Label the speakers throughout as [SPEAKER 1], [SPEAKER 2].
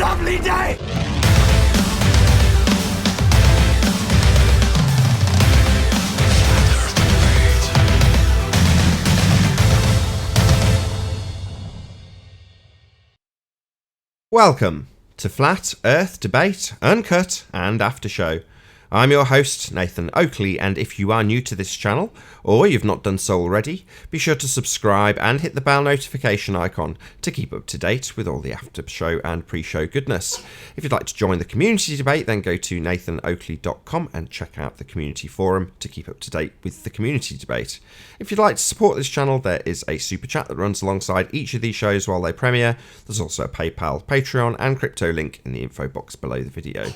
[SPEAKER 1] lovely day!
[SPEAKER 2] Welcome to Flat Earth Debate, Uncut and After Show. I'm your host, Nathan Oakley, and if you are new to this channel, or you've not done so already, be sure to subscribe and hit the bell notification icon to keep up to date with all the after show and pre-show goodness. If you'd like to join the community debate, then go to nathanoakley.com and check out the community forum to keep up to date with the community debate. If you'd like to support this channel, there is a super chat that runs alongside each of these shows while they premiere. There's also a PayPal, Patreon and crypto link in the info box below the video.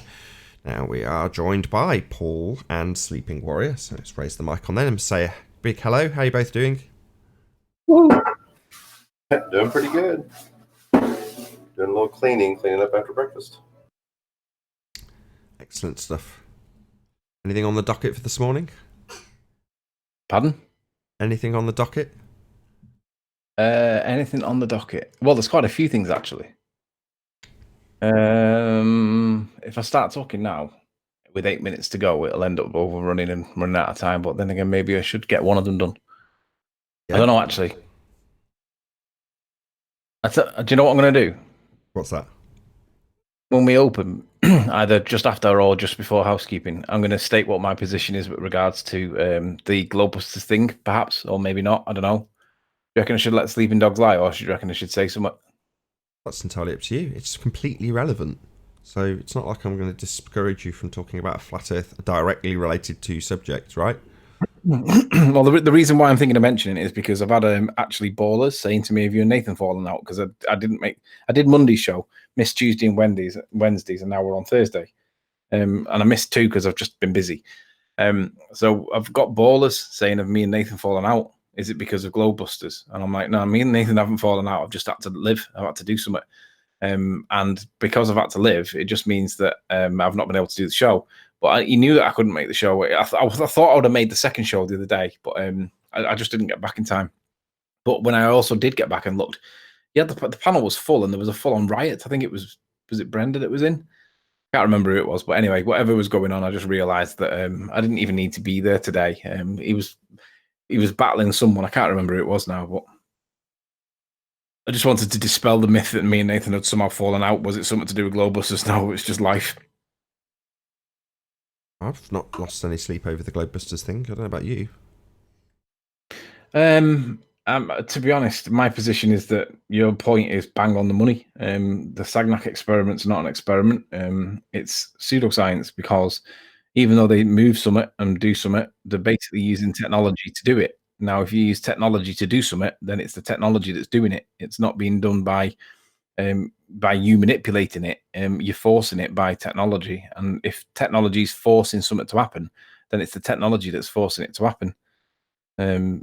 [SPEAKER 2] Now we are joined by Paul and Sleeping Warrior, so let's raise the mic on them and say a big hello. How are you both doing?
[SPEAKER 3] Woo. Doing pretty good. Doing a little cleaning up after breakfast.
[SPEAKER 2] Excellent stuff. Anything on the docket for this morning?
[SPEAKER 4] Pardon?
[SPEAKER 2] Anything on the docket?
[SPEAKER 4] Anything on the docket? Well, there's quite a few things actually. If I start talking now, with 8 minutes to go, it'll end up overrunning and running out of time. But then again, maybe I should get one of them done. Yeah. I don't know, actually. Do you know what I'm going to do?
[SPEAKER 2] What's that?
[SPEAKER 4] When we open, either just after or just before housekeeping, I'm going to state what my position is with regards to the Globebusters thing, perhaps, or maybe not. I don't know. Do you reckon I should let sleeping dogs lie, or do you reckon I should say something?
[SPEAKER 2] That's entirely up to you. It's completely irrelevant. So it's not like I'm going to discourage you from talking about flat Earth directly related to subjects, right?
[SPEAKER 4] Well, the reason why I'm thinking of mentioning it is because I've had actually ballers saying to me, "Have you and Nathan fallen out?" Because I did Monday's show, missed Tuesday and Wednesdays, and now we're on Thursday, and I missed two because I've just been busy. So I've got ballers saying of me and Nathan falling out. Is it because of Globebusters? And I'm like, no, me and Nathan haven't fallen out. I've just had to live. I've had to do something. And because I've had to live, it just means that I've not been able to do the show. But he knew that I couldn't make the show. I thought I would have made the second show the other day, but I just didn't get back in time. But when I also did get back and looked, yeah, the panel was full and there was a full-on riot. I think it was it Brenda that was in? Can't remember who it was. But anyway, whatever was going on, I just realised that I didn't even need to be there today. He was battling someone. I can't remember who it was now, but I just wanted to dispel the myth that me and Nathan had somehow fallen out. Was it something to do with Globebusters? No, it's just life.
[SPEAKER 2] I've not lost any sleep over the Globebusters thing. I don't know about you.
[SPEAKER 4] To be honest, my position is that your point is bang on the money. The Sagnac experiment's not an experiment. It's pseudoscience because even though they move something and do something, they're basically using technology to do it. Now, if you use technology to do something, then it's the technology that's doing it. It's not being done by you manipulating it. You're forcing it by technology. And if technology is forcing something to happen, then it's the technology that's forcing it to happen.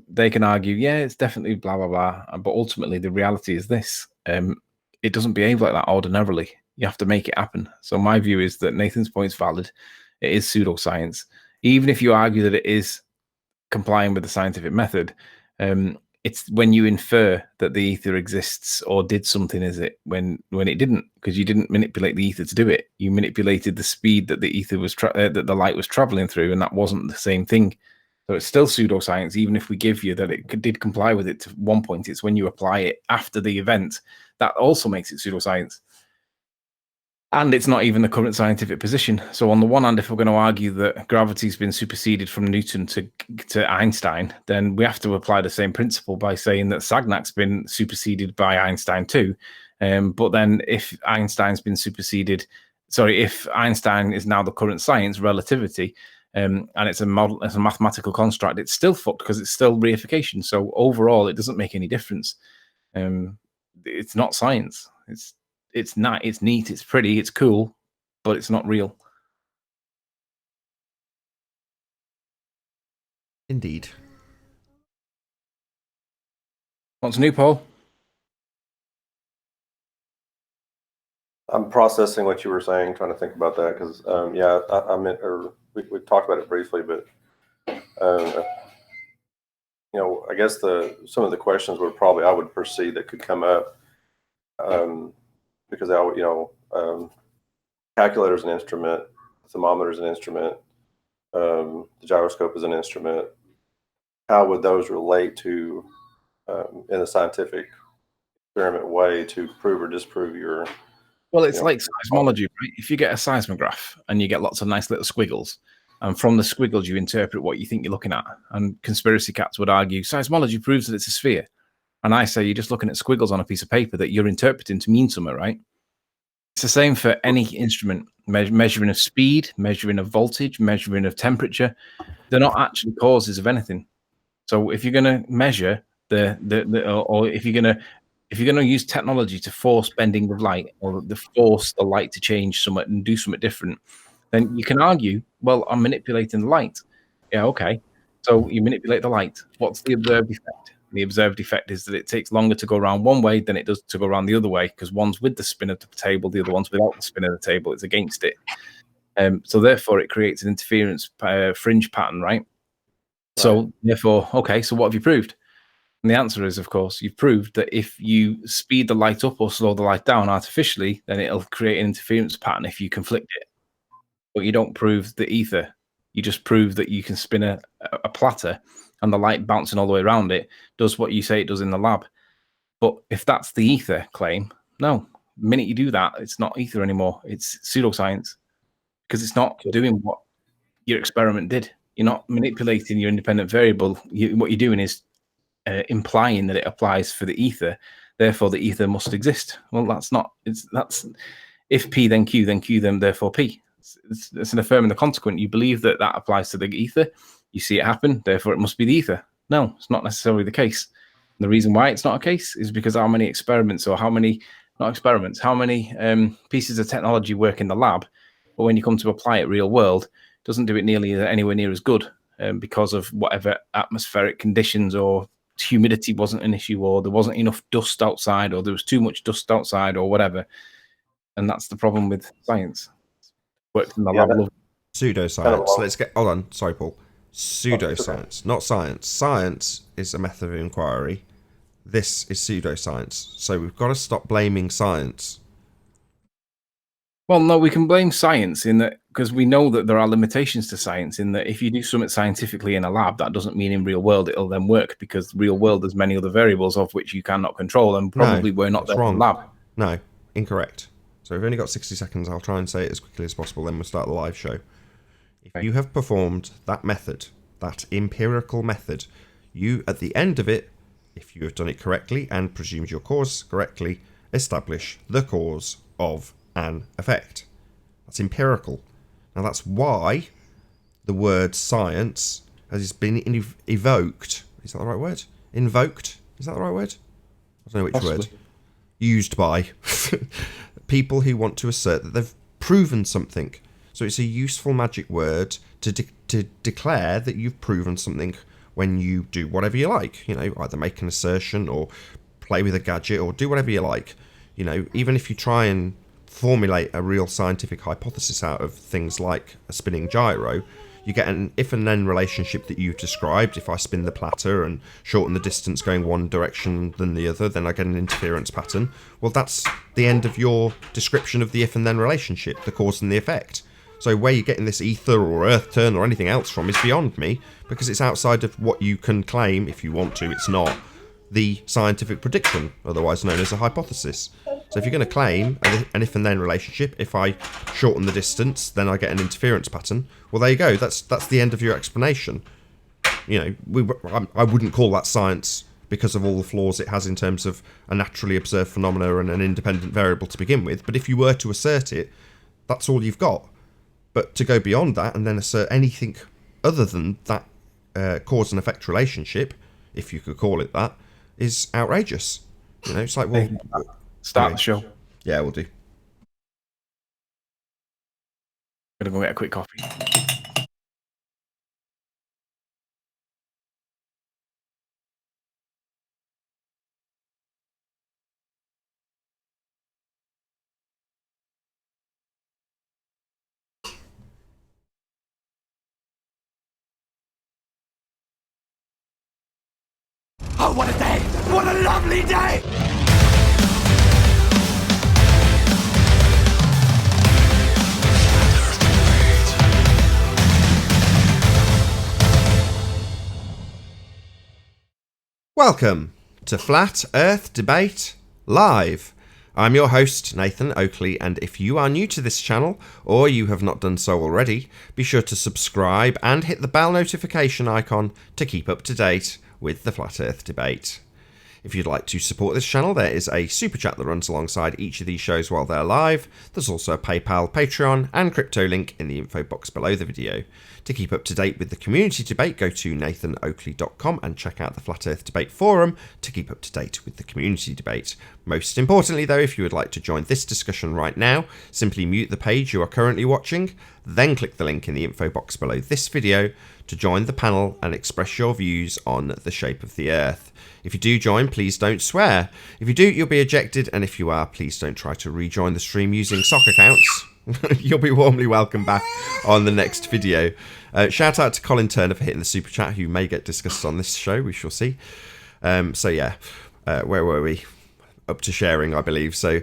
[SPEAKER 4] They can argue, yeah, it's definitely blah, blah, blah. But ultimately, the reality is this. It doesn't behave like that ordinarily. You have to make it happen. So my view is that Nathan's point is valid. It is pseudoscience. Even if you argue that it is complying with the scientific method, it's when you infer that the ether exists or did something, is it, when it didn't, because you didn't manipulate the ether to do it. You manipulated the speed that the ether was that the light was traveling through, and that wasn't the same thing. So it's still pseudoscience, even if we give you that it did comply with it to one point. It's when you apply it after the event that also makes it pseudoscience. And it's not even the current scientific position. So on the one hand, if we're going to argue that gravity's been superseded from Newton to Einstein, then we have to apply the same principle by saying that Sagnac's been superseded by Einstein too. But then if Einstein's been superseded, if Einstein is now the current science, relativity, and it's a model, it's a mathematical construct, it's still fucked because it's still reification. So overall, it doesn't make any difference. It's not science. It's not. It's neat. It's pretty. It's cool, but it's not real.
[SPEAKER 2] Indeed.
[SPEAKER 4] What's new, Paul?
[SPEAKER 3] I'm processing what you were saying, trying to think about that because, I meant, or we talked about it briefly, but I guess some of the questions were probably I would foresee that could come up because Calculator is an instrument. Thermometer is an instrument. The gyroscope is an instrument. How would those relate to, in a scientific experiment way, to prove or disprove your?
[SPEAKER 4] Well, it's like seismology, right? If you get a seismograph and you get lots of nice little squiggles, and from the squiggles you interpret what you think you're looking at. And conspiracy cats would argue seismology proves that it's a sphere. And I say you're just looking at squiggles on a piece of paper that you're interpreting to mean something, right? It's the same for any instrument, measuring of speed, measuring of voltage, measuring of temperature. They're not actually causes of anything. So if you're going to measure or if you're going to use technology to force bending of light, or force the light to change somewhat and do something different, then you can argue, well, I'm manipulating the light. Yeah, okay. So you manipulate the light. What's the observed effect? The observed effect is that it takes longer to go around one way than it does to go around the other way, because one's with the spin of the table, the other one's without the spin of the table. It's against it. So therefore, it creates an interference fringe pattern, right? So therefore, okay, so what have you proved? And the answer is, of course, you've proved that if you speed the light up or slow the light down artificially, then it'll create an interference pattern if you conflict it. But you don't prove the ether. You just prove that you can spin a platter and the light bouncing all the way around it does what you say it does in the lab. But if that's the ether claim, no. The minute you do that, it's not ether anymore. It's pseudoscience, because it's not doing what your experiment did. You're not manipulating your independent variable. What you're doing is implying that it applies for the ether. Therefore, the ether must exist. Well, that's not. That's if P then Q then therefore P. It's an affirming the consequent. You believe that applies to the ether. You see it happen. Therefore, it must be the ether. No, it's not necessarily the case. And the reason why it's not a case is because how many experiments, or how many pieces of technology work in the lab, but when you come to apply it real world, it doesn't do it nearly anywhere near as good, because of whatever atmospheric conditions, or humidity wasn't an issue, or there wasn't enough dust outside, or there was too much dust outside, or whatever. And that's the problem with science. Worked in the lab.
[SPEAKER 2] Pseudoscience. Let's get. Hold on. Sorry, Paul. Pseudoscience, not science. Science is a method of inquiry. This is pseudoscience. So we've got to stop blaming science.
[SPEAKER 4] Well, no, we can blame science in that, because we know that there are limitations to science in that if you do something scientifically in a lab, that doesn't mean in real world it'll then work, because real world there's many other variables of which you cannot control, and probably we're not there in the lab.
[SPEAKER 2] No, incorrect. So we've only got 60 seconds. I'll try and say it as quickly as possible, then we'll start the live show. If you have performed that method, that empirical method, you, at the end of it, if you have done it correctly and presumed your cause correctly, establish the cause of an effect. That's empirical. Now that's why the word science has been evoked. Is that the right word? Invoked? Is that the right word? I don't know which
[SPEAKER 4] Possibly.
[SPEAKER 2] word. Used by people who want to assert that they've proven something. So it's a useful magic word to declare that you've proven something when you do whatever you like. You know, either make an assertion or play with a gadget or do whatever you like. You know, even if you try and formulate a real scientific hypothesis out of things like a spinning gyro, you get an if and then relationship that you've described. If I spin the platter and shorten the distance going one direction than the other, then I get an interference pattern. Well, that's the end of your description of the if and then relationship, the cause and the effect. So where you're getting this ether or earth turn or anything else from is beyond me, because it's outside of what you can claim, if you want to, it's not the scientific prediction, otherwise known as a hypothesis. So if you're going to claim an if and then relationship, if I shorten the distance, then I get an interference pattern. Well, there you go. That's the end of your explanation. You know, I wouldn't call that science because of all the flaws it has in terms of a naturally observed phenomena and an independent variable to begin with. But if you were to assert it, that's all you've got. But to go beyond that and then assert anything other than that cause and effect relationship, if you could call it that, is outrageous. You know, it's like, well,
[SPEAKER 4] start the show.
[SPEAKER 2] Yeah, we'll do.
[SPEAKER 4] Gonna go get a quick coffee.
[SPEAKER 1] Oh, what a day! What a lovely day!
[SPEAKER 2] Welcome to Flat Earth Debate Live. I'm your host, Nathan Oakley, and if you are new to this channel, or you have not done so already, be sure to subscribe and hit the bell notification icon to keep up to date with the Flat Earth Debate. If you'd like to support this channel, there is a super chat that runs alongside each of these shows while they're live. There's also a PayPal, Patreon, and crypto link in the info box below the video. To keep up to date with the community debate, go to nathanoakley.com and check out the Flat Earth Debate Forum to keep up to date with the community debate. Most importantly, though, if you would like to join this discussion right now, simply mute the page you are currently watching, then click the link in the info box below this video to join the panel and express your views on the shape of the Earth. If you do join, please don't swear. If you do, you'll be ejected, and if you are, please don't try to rejoin the stream using sock accounts. You'll be warmly welcome back on the next video. Shout out to Colin Turner for hitting the super chat, who may get discussed on this show. We shall see. Where were we? Up to sharing, I believe. So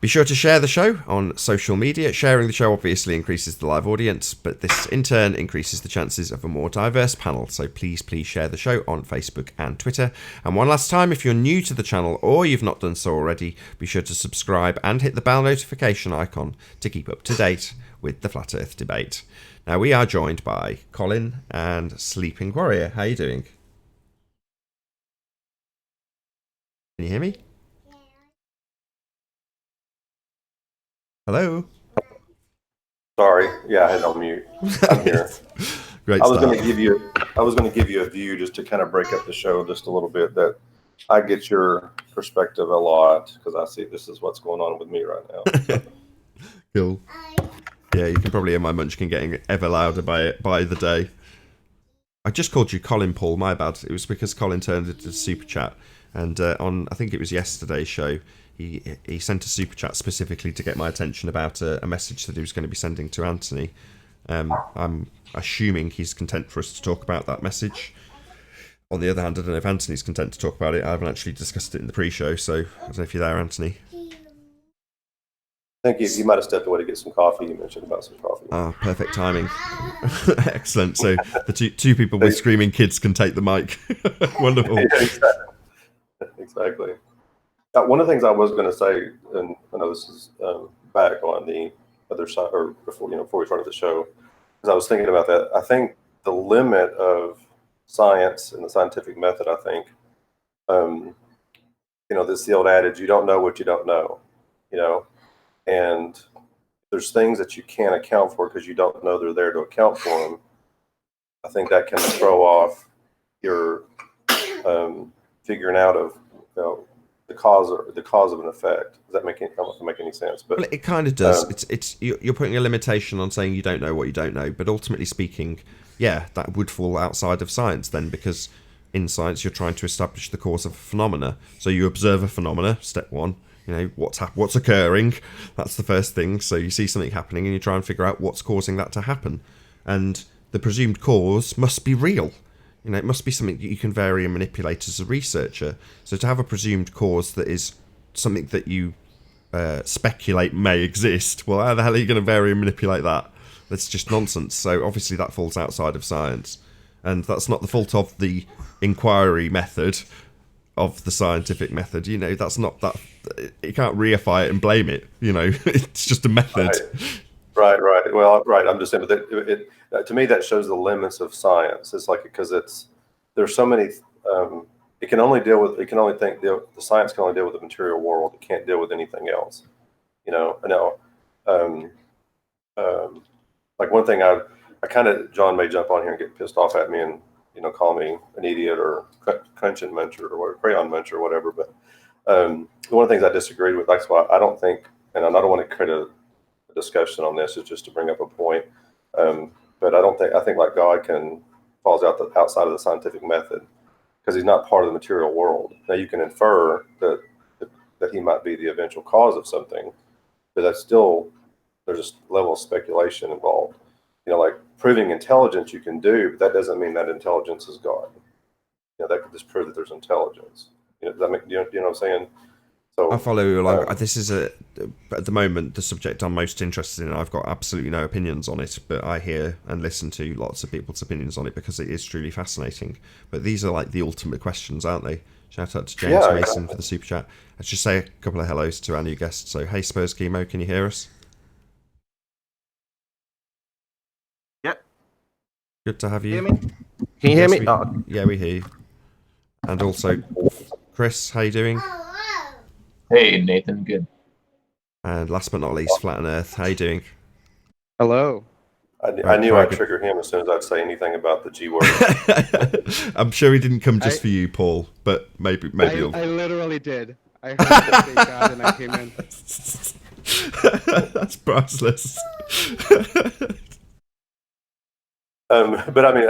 [SPEAKER 2] be sure to share the show on social media. Sharing the show obviously increases the live audience, but this in turn increases the chances of a more diverse panel. So please share the show on Facebook and Twitter. And one last time, if you're new to the channel or you've not done so already, be sure to subscribe and hit the bell notification icon to keep up to date with the Flat Earth Debate. Now, we are joined by Colin and Sleeping Warrior. How are you doing? Can you hear me? Hello?
[SPEAKER 3] Sorry, yeah, I had on mute. I'm here.
[SPEAKER 2] Great
[SPEAKER 3] I was
[SPEAKER 2] start.
[SPEAKER 3] going to give you a view just to kind of break up the show just a little bit. That I get your perspective a lot because I see this is what's going on with me right now.
[SPEAKER 2] Cool. Yeah, you can probably hear my munchkin getting ever louder by the day. I just called you Colin Paul, my bad. It was because Colin turned into a super chat, and on I think it was yesterday's show, he sent a super chat specifically to get my attention about a message that he was going to be sending to Anthony. I'm assuming he's content for us to talk about that message. On the other hand, I don't know if Anthony's content to talk about it. I haven't actually discussed it in the pre-show, so I don't know if you're there, Anthony.
[SPEAKER 3] I think you might have stepped away to get some coffee. You mentioned about some coffee.
[SPEAKER 2] Ah, perfect timing. Excellent. So the two people with screaming kids can take the mic. Wonderful.
[SPEAKER 3] Yeah, exactly. One of the things I was going to say, and I know this is back on the other side, or before we started the show, because I was thinking about that. I think the limit of science and the scientific method, I think, this the old adage, you don't know what you don't know, and there's things that you can't account for because you don't know they're there to account for them. I think that can throw off your figuring out of the cause of an effect. Does that make any sense? But
[SPEAKER 2] well, it kind of does. You're putting a limitation on saying you don't know what you don't know, but ultimately speaking, yeah, that would fall outside of science then, because in science you're trying to establish the cause of a phenomena. So you observe a phenomena, step one. What's occurring. That's the first thing. So you see something happening and you try and figure out what's causing that to happen, and the presumed cause must be real. It must be something that you can vary and manipulate as a researcher. So to have a presumed cause that is something that you speculate may exist, well, how the hell are you going to vary and manipulate that? That's just nonsense. So obviously that falls outside of science, and that's not the fault of the inquiry method, of the scientific method. That's not that. You can't reify it and blame it. It's just a method.
[SPEAKER 3] Right. Well, right. I'm just saying, but to me that shows the limits of science. It's like, because there's so many. The science can only deal with the material world. It can't deal with anything else. Like one thing I kind of, John may jump on here and get pissed off at me and call me an idiot or crayon muncher or whatever. But one of the things I disagreed with, that's why I don't think, and I don't want to create a discussion on this, is just to bring up a point. But I think like God falls outside of the scientific method because he's not part of the material world. Now you can infer that he might be the eventual cause of something, but that's still, there's a level of speculation involved. Like proving intelligence you can do, but that doesn't mean that intelligence is God. That could just prove that there's intelligence. Does that make, do you know what I'm saying? So
[SPEAKER 2] I follow you along. This is at the moment the subject I'm most interested in. I've got absolutely no opinions on it, but I hear and listen to lots of people's opinions on it because it is truly fascinating. But these are like the ultimate questions, aren't they? Shout out to James Mason for the super chat. Let's just say a couple of hellos to our new guest. So, hey Spurs Chemo, can you hear us?
[SPEAKER 1] Yep.
[SPEAKER 2] Good to have you.
[SPEAKER 1] Hear me? Can you hear me?
[SPEAKER 2] Yeah, we hear you. And also, Chris, how you doing?
[SPEAKER 5] Hey, Nathan, good.
[SPEAKER 2] And last but not least, Flat and Earth, how you doing?
[SPEAKER 6] Hello.
[SPEAKER 3] I knew I'd trigger him as soon as I'd say anything about the G word.
[SPEAKER 2] I'm sure he didn't come just for you, Paul, but maybe
[SPEAKER 6] I literally did. I heard the big God and I came in.
[SPEAKER 2] That's priceless.
[SPEAKER 3] But I mean,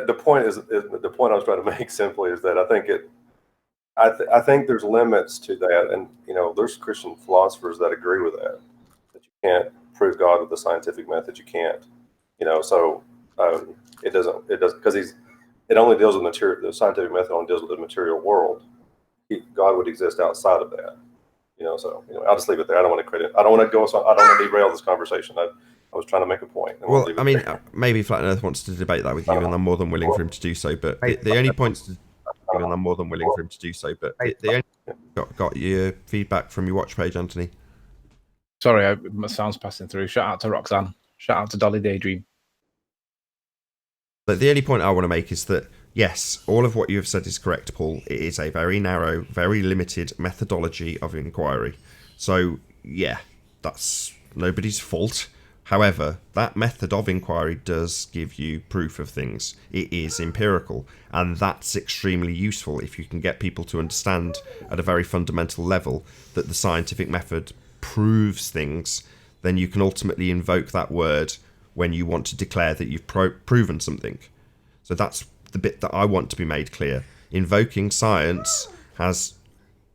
[SPEAKER 3] the point is the point I was trying to make simply is that I think there's limits to that, and there's Christian philosophers that agree with that you can't prove God with the scientific method. You can't, so it doesn't because it only deals with material. The scientific method only deals with the material world. God would exist outside of that, So I'll just leave it there. I don't want to credit. I don't want to go. I don't want to derail this conversation. I was trying to make a point.
[SPEAKER 2] Well, I mean, maybe Flat and Earth wants to debate that with you, and I'm more than willing for him to do so. But the only points, and I'm more than willing for him to do so. But the only got your feedback from your watch page, Anthony.
[SPEAKER 4] Sorry, my sound's passing through. Shout out to Roxanne. Shout out to Dolly Daydream.
[SPEAKER 2] But the only point I want to make is that, yes, all of what you have said is correct, Paul. It is a very narrow, very limited methodology of inquiry. So, yeah, that's nobody's fault. However, that method of inquiry does give you proof of things. It is empirical, and that's extremely useful if you can get people to understand at a very fundamental level that the scientific method proves things. Then you can ultimately invoke that word when you want to declare that you've proven something. So that's the bit that I want to be made clear. Invoking science has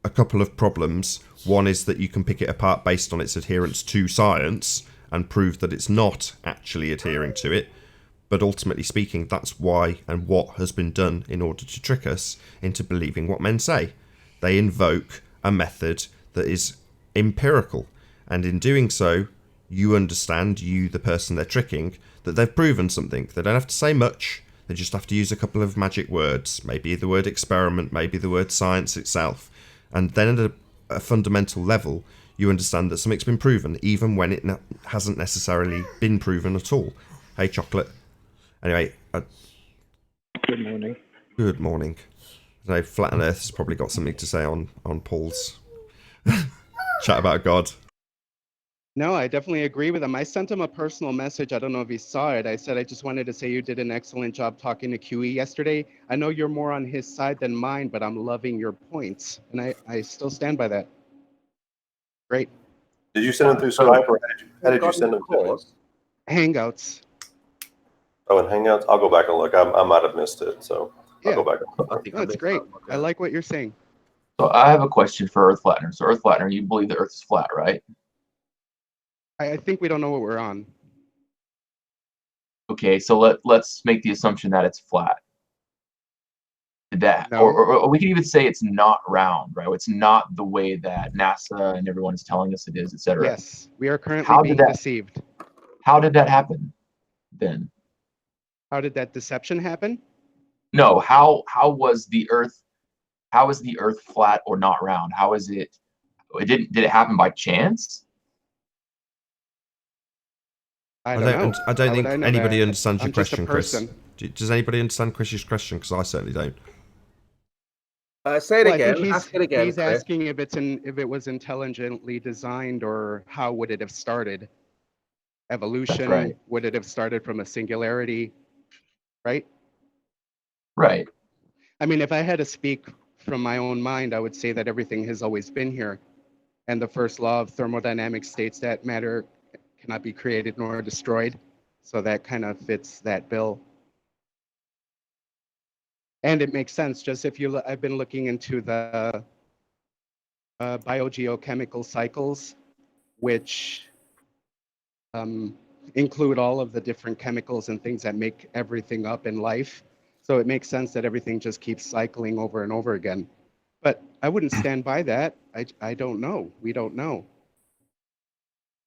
[SPEAKER 2] a couple of problems. One is that you can pick it apart based on its adherence to science and prove that it's not actually adhering to it. But ultimately speaking, that's why and what has been done in order to trick us into believing what men say. They invoke a method that is empirical. And in doing so, you understand, you, the person they're tricking, that they've proven something. They don't have to say much. They just have to use a couple of magic words. Maybe the word experiment, maybe the word science itself. And then at a fundamental level, you understand that something's been proven, even when it hasn't necessarily been proven at all. Hey, Chocolate. Anyway.
[SPEAKER 6] Good morning.
[SPEAKER 2] Good morning. I know Flat and Earth has probably got something to say on Paul's chat about God.
[SPEAKER 6] No, I definitely agree with him. I sent him a personal message. I don't know if he saw it. I said, I just wanted to say you did an excellent job talking to QE yesterday. I know you're more on his side than mine, but I'm loving your points. And I still stand by that. Great.
[SPEAKER 3] Did you send them through Skype, or how did you send them to us?
[SPEAKER 6] Hangouts.
[SPEAKER 3] Oh, and Hangouts? I'll go back and look. I might have missed it, so I'll go back and look.
[SPEAKER 6] That's great. I like what you're saying.
[SPEAKER 5] So I have a question for Earth Flattener. So Earth Flattener, you believe the Earth is flat, right?
[SPEAKER 6] I think we don't know what we're on.
[SPEAKER 5] Okay, so let's make the assumption that it's flat. That,
[SPEAKER 6] No.
[SPEAKER 5] or we can even say it's not round, right? It's not the way that NASA and everyone is telling us it is, etc.
[SPEAKER 6] Yes, we are currently being deceived.
[SPEAKER 5] How did that happen then?
[SPEAKER 6] How did that deception happen?
[SPEAKER 5] No, how was the Earth? How is the Earth flat or not round? How is it? Did it happen by chance?
[SPEAKER 6] I don't
[SPEAKER 2] think anybody understands your question, Chris. Does anybody understand Chris's question? Because I certainly don't.
[SPEAKER 1] Say it again. Ask it again.
[SPEAKER 6] He's asking if it was intelligently designed, or how would it have started? Evolution,
[SPEAKER 5] right.
[SPEAKER 6] Would it have started from a singularity? Right?
[SPEAKER 5] Right.
[SPEAKER 6] I mean, if I had to speak from my own mind, I would say that everything has always been here. And the first law of thermodynamics states that matter cannot be created nor destroyed. So that kind of fits that bill. And it makes sense. Just if you, I've been looking into the biogeochemical cycles, which include all of the different chemicals and things that make everything up in life. So it makes sense that everything just keeps cycling over and over again. But I wouldn't stand by that. I don't know. We don't know.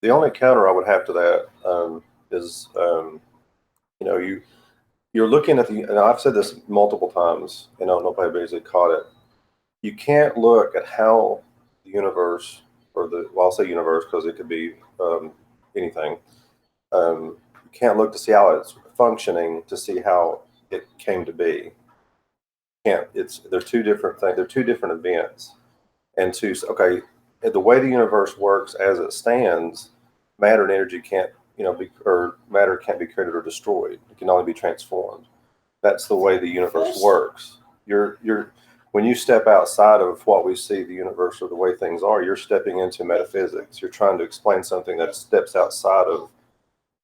[SPEAKER 3] The only counter I would have to that is, you know, you're looking at and I've said this multiple times, and I don't know if anybody's caught it. You can't look at how the universe, well, I'll say universe because it could be anything. You can't look to see how it's functioning to see how it came to be. They're two different things. They're two different events. And the way the universe works as it stands, matter and energy can't, or matter can't be created or destroyed. It can only be transformed. That's the way the universe works. When you step outside of what we see the universe or the way things are, you're stepping into metaphysics. You're trying to explain something that steps outside of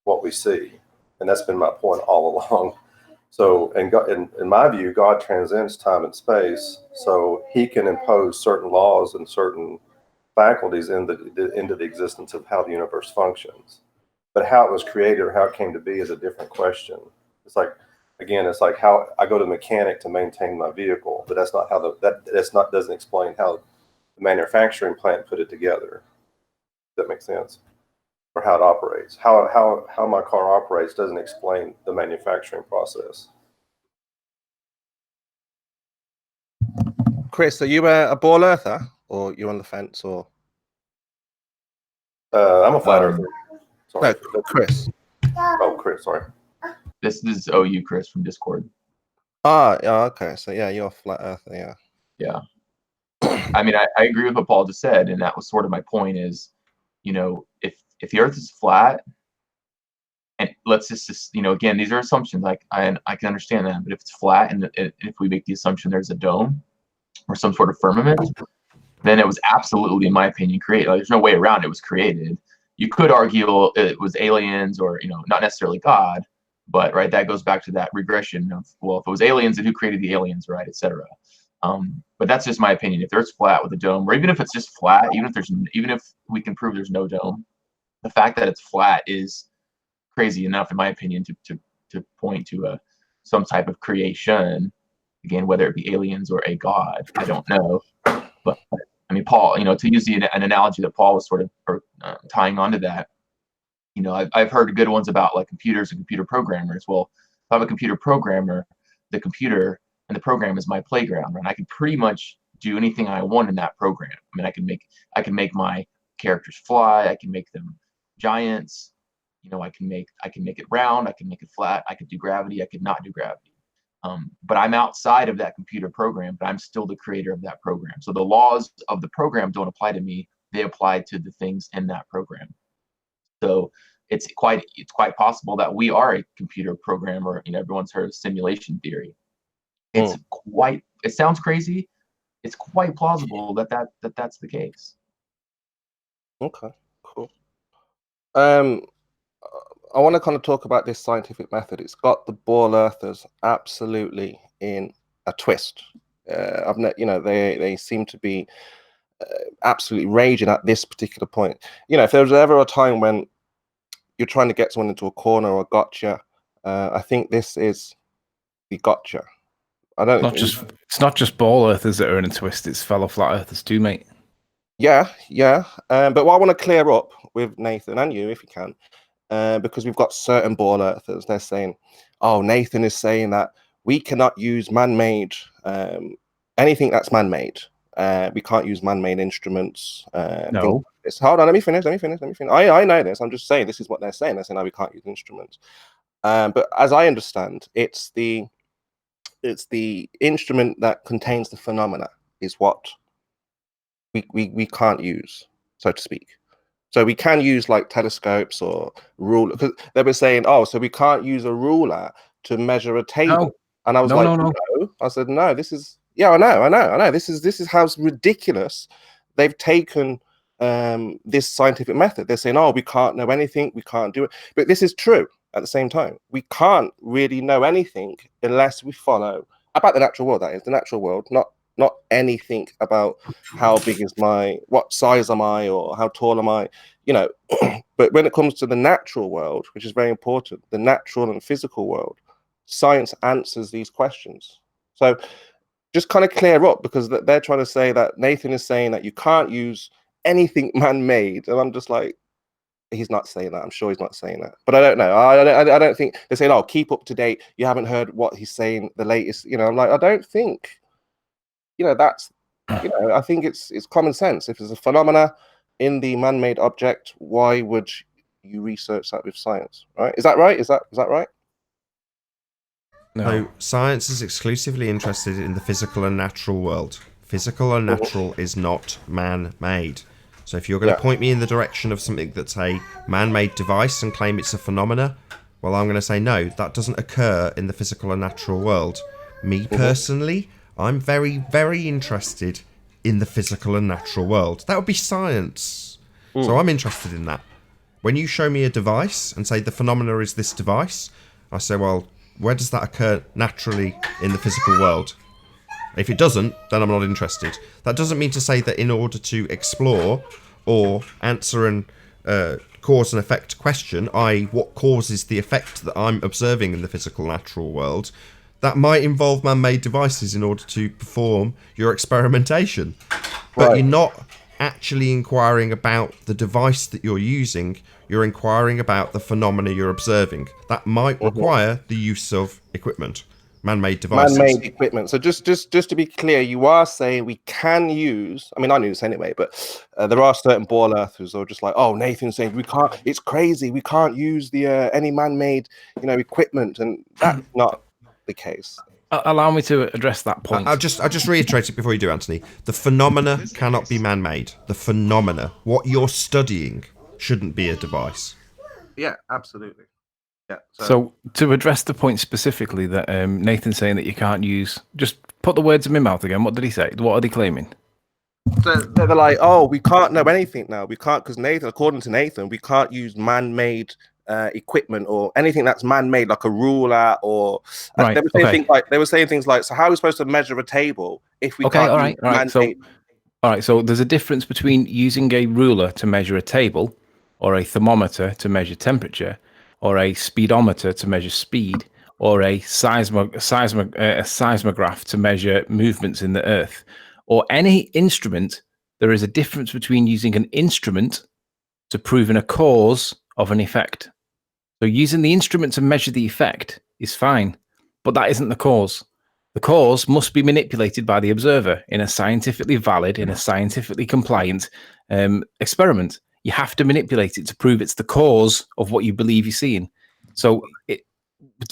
[SPEAKER 3] what we see. And that's been my point all along. So, in my view, God transcends time and space, so he can impose certain laws and certain faculties into the existence of how the universe functions. But how it was created or how it came to be is a different question. It's like how I go to a mechanic to maintain my vehicle, but that's not how doesn't explain how the manufacturing plant put it together. Does that make sense? Or how it operates. How my car operates doesn't explain the manufacturing process.
[SPEAKER 1] Chris, are you a ball earther, or you on the fence, or?
[SPEAKER 3] I'm a flat earther. Sorry.
[SPEAKER 1] No, Chris.
[SPEAKER 3] Oh, Chris, sorry.
[SPEAKER 5] This is OU Chris from Discord.
[SPEAKER 1] Yeah, okay. So yeah, you're a flat earther, yeah.
[SPEAKER 5] Yeah. I mean, I agree with what Paul just said, and that was sort of my point is, if the earth is flat, and let's just again, these are assumptions, I can understand that, but if it's flat and if we make the assumption there's a dome or some sort of firmament, then it was absolutely, in my opinion, created. There's no way around it was created. You could argue it was aliens or, not necessarily God, but right, that goes back to that regression of, well, if it was aliens, then who created the aliens, right, etc. But that's just my opinion. If the Earth's flat with a dome, or even if it's just flat, even if we can prove there's no dome, the fact that it's flat is crazy enough, in my opinion, to point to some type of creation. Again, whether it be aliens or a god, I don't know. But I mean, Paul, to use an analogy that Paul was sort of tying onto that, I've heard good ones about like computers and computer programmers. Well, if I'm a computer programmer, the computer and the program is my playground, and I can pretty much do anything I want in that program. I mean, I can make my characters fly. I can make them giants. I can make it round. I can make it flat. I could do gravity. I could not do gravity. But I'm outside of that computer program, but I'm still the creator of that program. So the laws of the program don't apply to me. They apply to the things in that program. So it's quite possible that we are a computer programmer. Everyone's heard of simulation theory. It sounds crazy. It's quite plausible that's the case.
[SPEAKER 1] Okay, cool. I want to kind of talk about this scientific method. It's got the ball earthers absolutely in a twist. They seem to be absolutely raging at this particular point. If there was ever a time when you're trying to get someone into a corner or a gotcha, I think this is the gotcha.
[SPEAKER 4] It's not just ball earthers that are in a twist. It's fellow flat earthers too, mate.
[SPEAKER 1] Yeah. But what I want to clear up with Nathan and you, if you can, because we've got certain ball earthers, they're saying, oh, Nathan is saying that we cannot use man-made, anything that's man-made. We can't use man-made instruments.
[SPEAKER 4] No.
[SPEAKER 1] Like hold on, let me finish. I know this. I'm just saying this is what they're saying. They're saying, no, we can't use instruments. But as I understand, it's the instrument that contains the phenomena is what we can't use, so to speak. So we can use like telescopes or ruler, because they were saying, oh, so we can't use a ruler to measure a table.
[SPEAKER 4] No.
[SPEAKER 1] And I was no. I said, no, this is, I know. This is how ridiculous they've taken this scientific method. They're saying, oh, we can't know anything, we can't do it. But this is true at the same time. We can't really know anything unless we follow about the natural world, that is, the natural world, not anything about how big is what size am I, or how tall am I, but when it comes to the natural world, which is very important, the natural and physical world, science answers these questions. So just kind of clear up, because they're trying to say that Nathan is saying that you can't use anything man-made, and I'm just like, he's not saying that. I'm sure he's not saying that, but I don't know. I don't think they're saying, oh, keep up to date. You haven't heard what he's saying, the latest. I'm like, I don't think, that's, I think it's common sense. If there's a phenomena in the man-made object, why would you research that with science? Right? Is that right? Is that right?
[SPEAKER 4] No.
[SPEAKER 2] So science is exclusively interested in the physical and natural world. Physical and natural is not man-made. So if you're going to point me in the direction of something that's a man-made device and claim it's a phenomena, well, I'm going to say no, that doesn't occur in the physical and natural world. Me personally, I'm very, very interested in the physical and natural world. That would be science. So I'm interested in that. When you show me a device and say the phenomena is this device, I say, well, where does that occur naturally in the physical world? If it doesn't, then I'm not interested. That doesn't mean to say that in order to explore or answer an cause and effect question, i.e. what causes the effect that I'm observing in the physical natural world, that might involve man-made devices in order to perform your experimentation. But you're not actually inquiring about the device that you're using, you're inquiring about the phenomena you're observing. That might require the use of equipment. Man-made devices.
[SPEAKER 1] Man-made equipment. So just to be clear, you are saying we can use. I mean, I knew this anyway, but there are certain ball earthers who are just like, "Oh, Nathan's saying we can't. It's crazy. We can't use the any man-made, equipment," and that's not the case.
[SPEAKER 4] Allow me to address that point.
[SPEAKER 2] I'll just reiterate it before you do, Anthony. The phenomena cannot be man-made. The phenomena, what you're studying, shouldn't be a device.
[SPEAKER 1] Yeah, absolutely. Yeah.
[SPEAKER 4] So to address the point specifically that Nathan's saying that you can't use, just put the words in my mouth again. What did he say? What are they claiming?
[SPEAKER 1] So they're like, oh, we can't know anything now. We can't, because Nathan, according to Nathan, we can't use man-made equipment or anything that's man-made, like a ruler or.
[SPEAKER 4] Right.
[SPEAKER 1] They were saying things like, so how are we supposed to measure a table if we can't use man-made?
[SPEAKER 4] So there's a difference between using a ruler to measure a table, or a thermometer to measure temperature, or a speedometer to measure speed, or a seismograph to measure movements in the earth, or any instrument. There is a difference between using an instrument to prove a cause of an effect. So using the instrument to measure the effect is fine, but that isn't the cause. The cause must be manipulated by the observer in a scientifically valid, in a scientifically compliant experiment. You have to manipulate it to prove it's the cause of what you believe you're seeing. So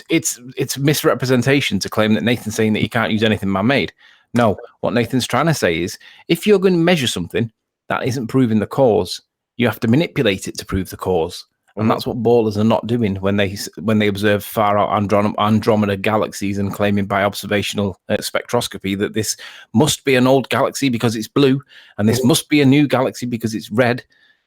[SPEAKER 4] it's misrepresentation to claim that Nathan's saying that you can't use anything man-made. No, what Nathan's trying to say is, if you're going to measure something that isn't proving the cause, you have to manipulate it to prove the cause. And that's what ballers are not doing when they observe far out Andromeda galaxies and claiming by observational spectroscopy that this must be an old galaxy because it's blue, and this must be a new galaxy because it's red.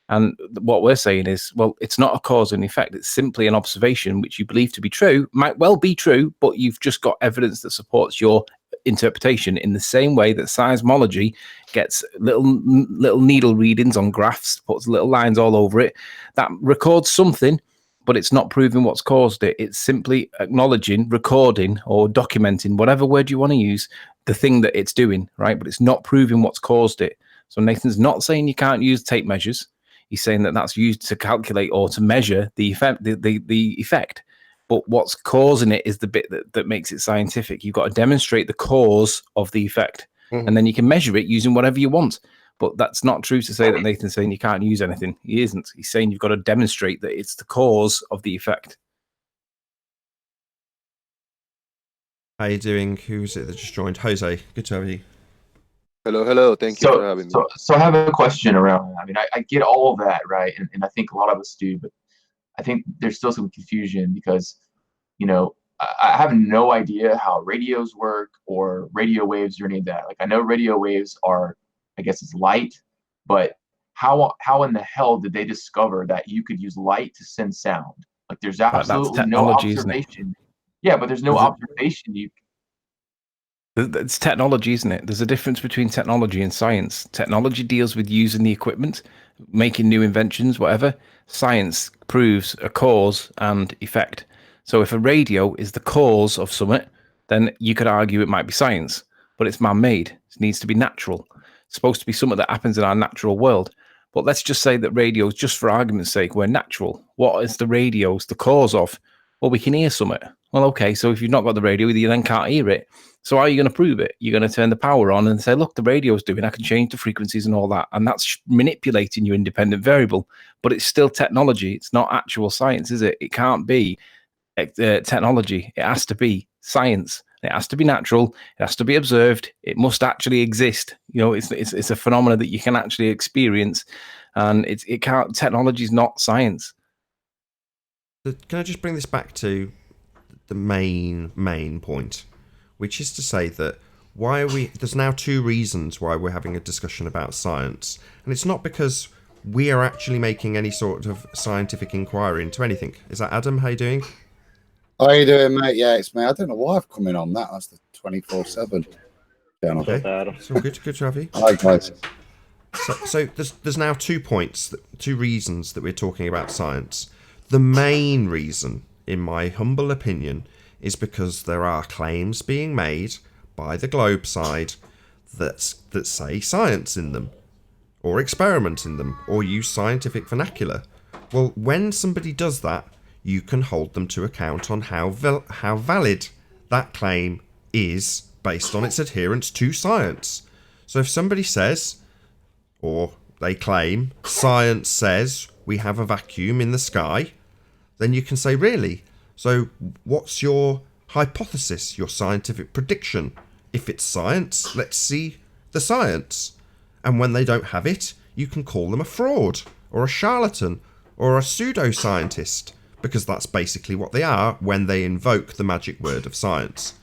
[SPEAKER 4] And what we're saying is, well, it's not a cause and effect. It's simply an observation which you believe to be true, might well be true, but you've just got evidence that supports your interpretation, in the same way that seismology gets little needle readings on graphs, puts little lines all over it, that records something, but it's not proving what's caused it. It's simply acknowledging, recording, or documenting, whatever word you want to use, the thing that it's doing, right? But it's not proving what's caused it. So Nathan's not saying you can't use tape measures. He's saying that that's used to calculate or to measure the effect, the effect. But what's causing it is the bit that makes it scientific. You've got to demonstrate the cause of the effect, and then you can measure it using whatever you want. But that's not true to say that Nathan's saying you can't use anything. He isn't. He's saying you've got to demonstrate that it's the cause of the effect.
[SPEAKER 2] How you doing? Who's it that just joined? Jose, good to have you.
[SPEAKER 7] Hello. Thank you for having me.
[SPEAKER 5] So I have a question around. I mean, I get all of that, right? And I think a lot of us do, but I think there's still some confusion because, I have no idea how radios work or radio waves or any of that. Like, I know radio waves are, I guess it's light, but how in the hell did they discover that you could use light to send sound? Like, there's absolutely no observation. Yeah, but there's no observation.
[SPEAKER 4] It's technology, isn't it? There's a difference between technology and science. Technology deals with using the equipment, making new inventions, whatever. Science proves a cause and effect. So if a radio is the cause of something, then you could argue it might be science. But but it's man-made. It needs to be natural. It's supposed to be something that happens in our natural world. But let's just say that radios, just for argument's sake, were natural. What is the radios the cause of? Well, we can hear something. Well, okay, so if you've not got the radio, you then can't hear it. So how are you going to prove it? You're going to turn the power on and say, look, the radio's doing, I can change the frequencies and all that. And that's manipulating your independent variable. But it's still technology. It's not actual science, is it? It can't be technology. It has to be science. It has to be natural. It has to be observed. It must actually exist. It's a phenomenon that you can actually experience. And it can't, technology is not science.
[SPEAKER 2] Can I just bring this back to the main point, which is to say that there's now two reasons why we're having a discussion about science, and it's not because we are actually making any sort of scientific inquiry into anything. Is that Adam? How you doing?
[SPEAKER 8] How you doing, mate? Yeah, it's me. I don't know why I've come in on that. That's the 24/7 channel.
[SPEAKER 2] Okay. So good to have you.
[SPEAKER 8] Hi, guys.
[SPEAKER 2] So there's now 2 points, 2 reasons that we're talking about science. The main reason, in my humble opinion, is because there are claims being made by the globe side that say science in them, or experiment in them, or use scientific vernacular. Well, when somebody does that, you can hold them to account on how valid that claim is based on its adherence to science. So if somebody says, or they claim, science says we have a vacuum in the sky, then you can say, really? So what's your hypothesis, your scientific prediction? If it's science, let's see the science. And when they don't have it, you can call them a fraud, or a charlatan, or a pseudoscientist, because that's basically what they are when they invoke the magic word of science.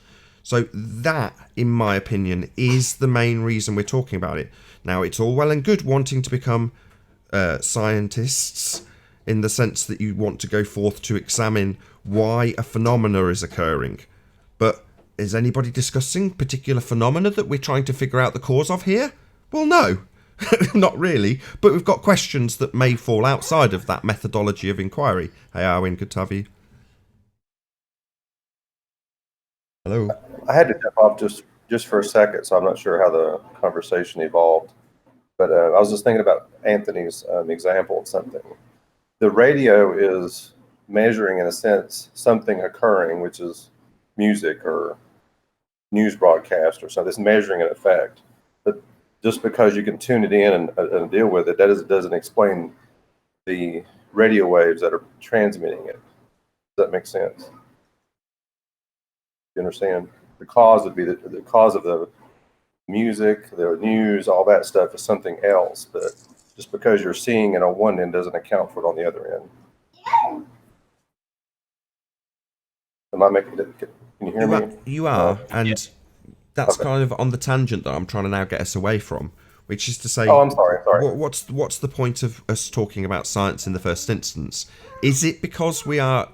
[SPEAKER 2] So that, in my opinion, is the main reason we're talking about it. Now, it's all well and good wanting to become scientists, in the sense that you want to go forth to examine why a phenomena is occurring. But is anybody discussing particular phenomena that we're trying to figure out the cause of here? Well, no, not really. But we've got questions that may fall outside of that methodology of inquiry. Hey, Arwin, good to have you. Hello.
[SPEAKER 3] I had to jump off just for a second, so I'm not sure how the conversation evolved. But I was just thinking about Anthony's example of something. The radio is measuring, in a sense, something occurring, which is music or news broadcast or something. It's measuring an effect. But just because you can tune it in and deal with it, that doesn't explain the radio waves that are transmitting it. Does that make sense? You understand? The cause would be the cause of the music, the news, all that stuff is something else. But just because you're seeing it on one end doesn't account for it on the other end. Am I making it? Can you hear me?
[SPEAKER 2] You are, and that's kind of on the tangent that I'm trying to now get us away from, which is to say,
[SPEAKER 3] oh, I'm sorry.
[SPEAKER 2] What's the point of us talking about science in the first instance? Is it because we are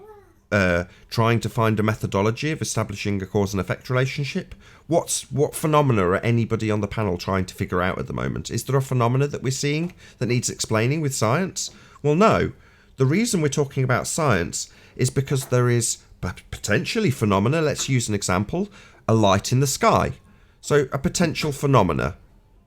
[SPEAKER 2] trying to find a methodology of establishing a cause and effect relationship? What phenomena are anybody on the panel trying to figure out at the moment? Is there a phenomena that we're seeing that needs explaining with science? Well, no. The reason we're talking about science is because there is potentially phenomena. Let's use an example: a light in the sky. So a potential phenomena.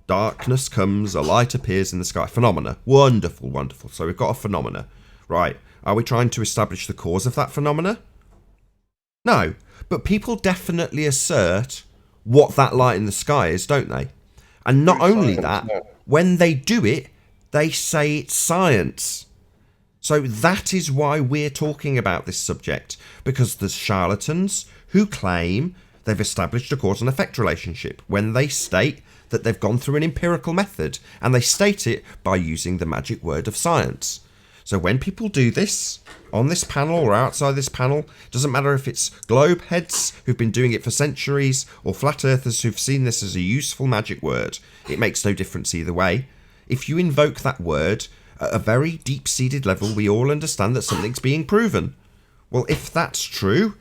[SPEAKER 2] Darkness comes, a light appears in the sky. Phenomena. Wonderful, wonderful. So we've got a phenomena. Right. Are we trying to establish the cause of that phenomena? No. But people definitely assert what that light in the sky is, don't they? And not only that, when they do it, they say it's science. So that is why we're talking about this subject, because there's charlatans who claim they've established a cause and effect relationship when they state that they've gone through an empirical method, and they state it by using the magic word of science. So when people do this, on this panel or outside this panel, doesn't matter if it's globe heads who've been doing it for centuries, or flat earthers who've seen this as a useful magic word, it makes no difference either way. If you invoke that word, at a very deep-seated level, we all understand that something's being proven. Well, if that's true,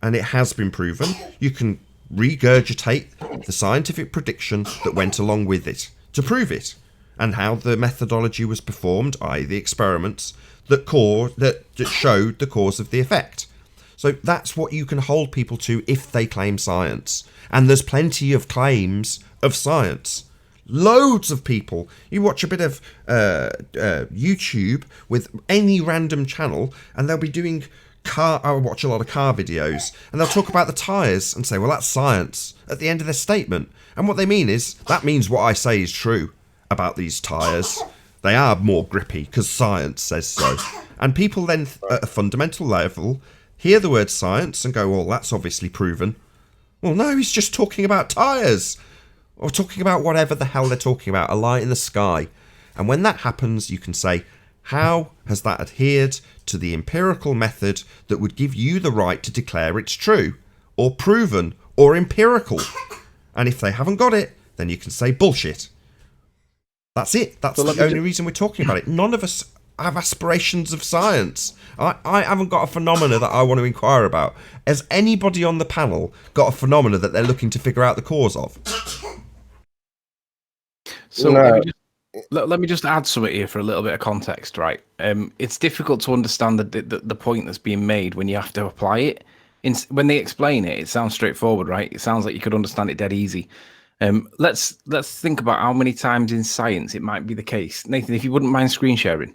[SPEAKER 2] and it has been proven, you can regurgitate the scientific prediction that went along with it to prove it, and how the methodology was performed, i.e. the experiments that showed the cause of the effect. So that's what you can hold people to if they claim science. And there's plenty of claims of science. Loads of people. You watch a bit of YouTube with any random channel, and they'll be doing I watch a lot of car videos, and they'll talk about the tyres and say, well, that's science at the end of their statement. And what they mean is, that means what I say is true about these tyres. They are more grippy because science says so. And people then, at a fundamental level, hear the word science and go, well, that's obviously proven. Well, no, he's just talking about tyres. Or talking about whatever the hell they're talking about, a light in the sky. And when that happens, you can say, how has that adhered to the empirical method that would give you the right to declare it's true, or proven, or empirical? And if they haven't got it, then you can say bullshit. That's it. That's the only reason we're talking about it. None of us have aspirations of science. I haven't got a phenomena that I want to inquire about. Has anybody on the panel got a phenomena that they're looking to figure out the cause of?
[SPEAKER 4] So let me just add something here for a little bit of context, right? It's difficult to understand the point that's being made when you have to apply it. When they explain it, it sounds straightforward, right? It sounds like you could understand it dead easy. Let's think about how many times in science it might be the case. Nathan, if you wouldn't mind screen sharing,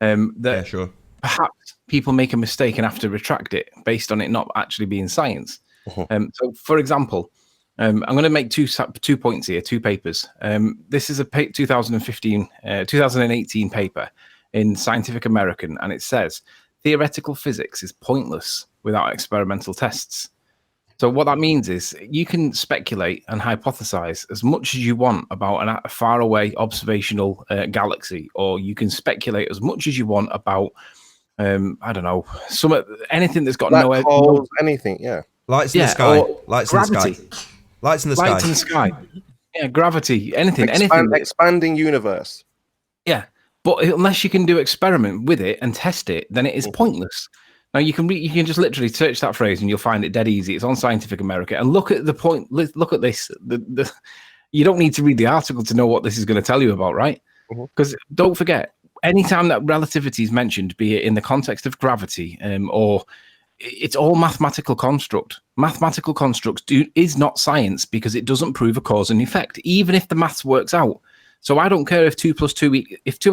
[SPEAKER 2] yeah, sure.
[SPEAKER 4] Perhaps people make a mistake and have to retract it based on it not actually being science. So, for example, I'm going to make two points here, two papers. This is a 2018 paper in Scientific American, and it says theoretical physics is pointless without experimental tests. So what that means is you can speculate and hypothesize as much as you want about a faraway observational galaxy, or you can speculate as much as you want about, I don't know, anything that's got
[SPEAKER 1] black holes, anything, yeah.
[SPEAKER 2] Lights in the sky. Lights in the sky. Lights in the sky.
[SPEAKER 4] Lights in the sky. Yeah, gravity, anything.
[SPEAKER 1] Expanding universe.
[SPEAKER 4] Yeah, but unless you can do experiment with it and test it, then it is pointless. Now you can just literally search that phrase and you'll find it dead easy. It's on Scientific American, and look at the point. Look at this. You don't need to read the article to know what this is going to tell you about, right? Because don't forget, anytime that relativity is mentioned, be it in the context of gravity, or it's all mathematical construct. Mathematical constructs is not science because it doesn't prove a cause and effect, even if the maths works out. So I don't care if 2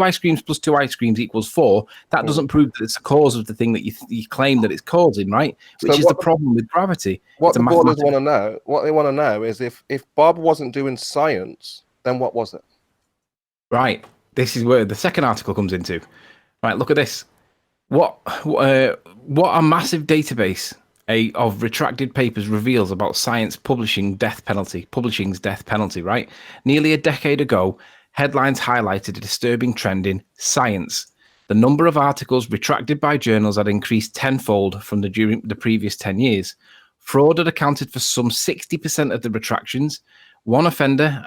[SPEAKER 4] ice creams plus 2 ice creams equals 4. That doesn't prove that it's the cause of the thing that you claim that it's causing, right? Which is the problem with gravity.
[SPEAKER 1] What the ballers want to know, what they want to know is if Bob wasn't doing science, then what was it?
[SPEAKER 4] Right. This is where the second article comes into. Right. Look at this. What a massive database of retracted papers reveals about science publishing's death penalty, right? Nearly a decade ago, headlines highlighted a disturbing trend in science. The number of articles retracted by journals had increased tenfold during the previous 10 years. Fraud had accounted for some 60% of the retractions. One offender,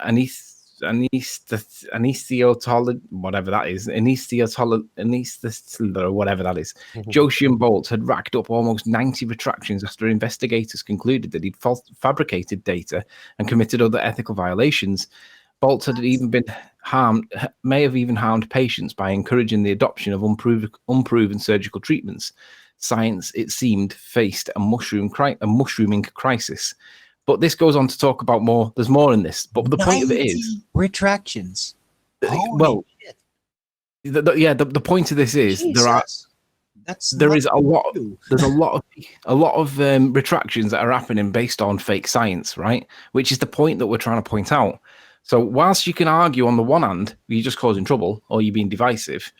[SPEAKER 4] Josian Bolt had racked up almost 90 retractions after investigators concluded that he'd fabricated data and committed other ethical violations. Bolt had even been may have even harmed patients by encouraging the adoption of unproven surgical treatments. Science, it seemed, faced a mushrooming crisis. But this goes on to talk about more. There's more in this. But the point of it is
[SPEAKER 9] retractions.
[SPEAKER 4] The point of this is
[SPEAKER 9] Jesus.
[SPEAKER 4] There's a lot of retractions that are happening based on fake science, right? Which is the point that we're trying to point out. So whilst you can argue on the one hand, you're just causing trouble or you're being divisive,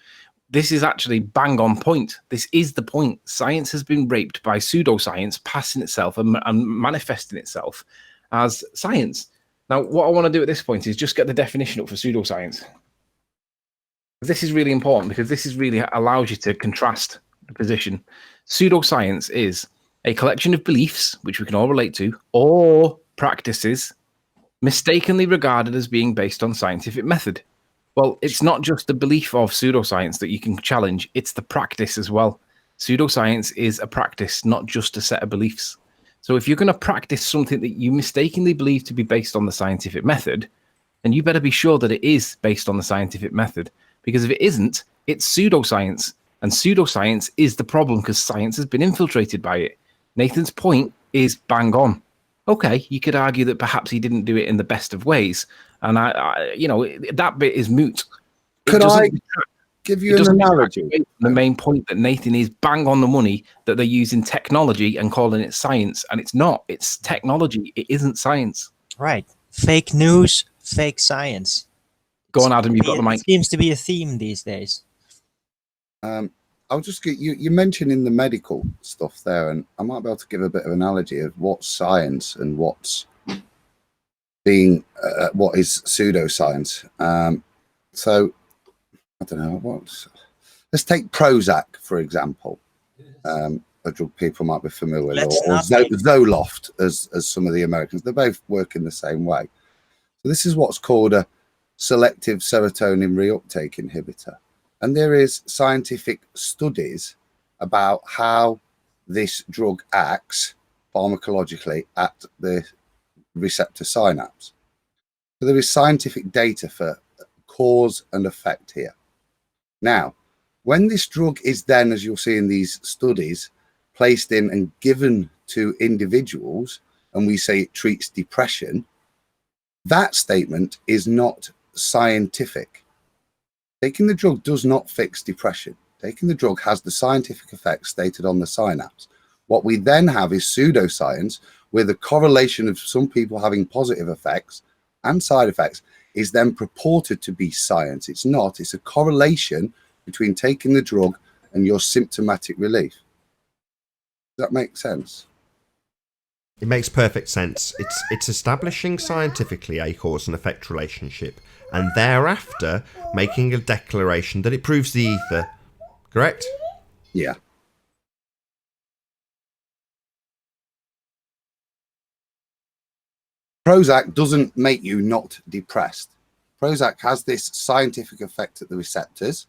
[SPEAKER 4] this is actually bang on point. This is the point. Science has been raped by pseudoscience, passing itself and manifesting itself as science. Now, what I want to do at this point is just get the definition up for pseudoscience. This is really important because this is really allows you to contrast the position. Pseudoscience is a collection of beliefs, which we can all relate to, or practices mistakenly regarded as being based on scientific method. Well, it's not just the belief of pseudoscience that you can challenge, it's the practice as well. Pseudoscience is a practice, not just a set of beliefs. So if you're going to practice something that you mistakenly believe to be based on the scientific method, then you better be sure that it is based on the scientific method. Because if it isn't, it's pseudoscience. And pseudoscience is the problem because science has been infiltrated by it. Nathan's point is bang on. Okay, you could argue that perhaps he didn't do it in the best of ways, and I that bit is moot.
[SPEAKER 8] Could I give you an analogy?
[SPEAKER 4] The main point that Nathan is bang on the money that they're using technology and calling it science, and it's not. It's technology. It isn't science.
[SPEAKER 9] Right. Fake news, fake science.
[SPEAKER 4] Go on, Adam. You've got the mic.
[SPEAKER 9] Seems to be a theme these days.
[SPEAKER 8] I'll just get you mentioned in the medical stuff there, and I might be able to give a bit of an analogy of what's science and what's being what is pseudoscience. So I don't know let's take Prozac for example, a drug people might be familiar with, or Zoloft as some of the Americans. They both work in the same way. So this is what's called a selective serotonin reuptake inhibitor. And there is scientific studies about how this drug acts pharmacologically at the receptor synapse. So there is scientific data for cause and effect here. Now, when this drug is then, as you'll see in these studies, placed in and given to individuals, and we say it treats depression, that statement is not scientific. Taking the drug does not fix depression. Taking the drug has the scientific effects stated on the synapse. What we then have is pseudoscience, where the correlation of some people having positive effects and side effects is then purported to be science. It's not. It's a correlation between taking the drug and your symptomatic relief. Does that make sense?
[SPEAKER 2] It makes perfect sense. It's establishing scientifically a cause and effect relationship, and thereafter making a declaration that it proves the ether. Correct?
[SPEAKER 8] Yeah. Prozac doesn't make you not depressed. Prozac has this scientific effect at the receptors,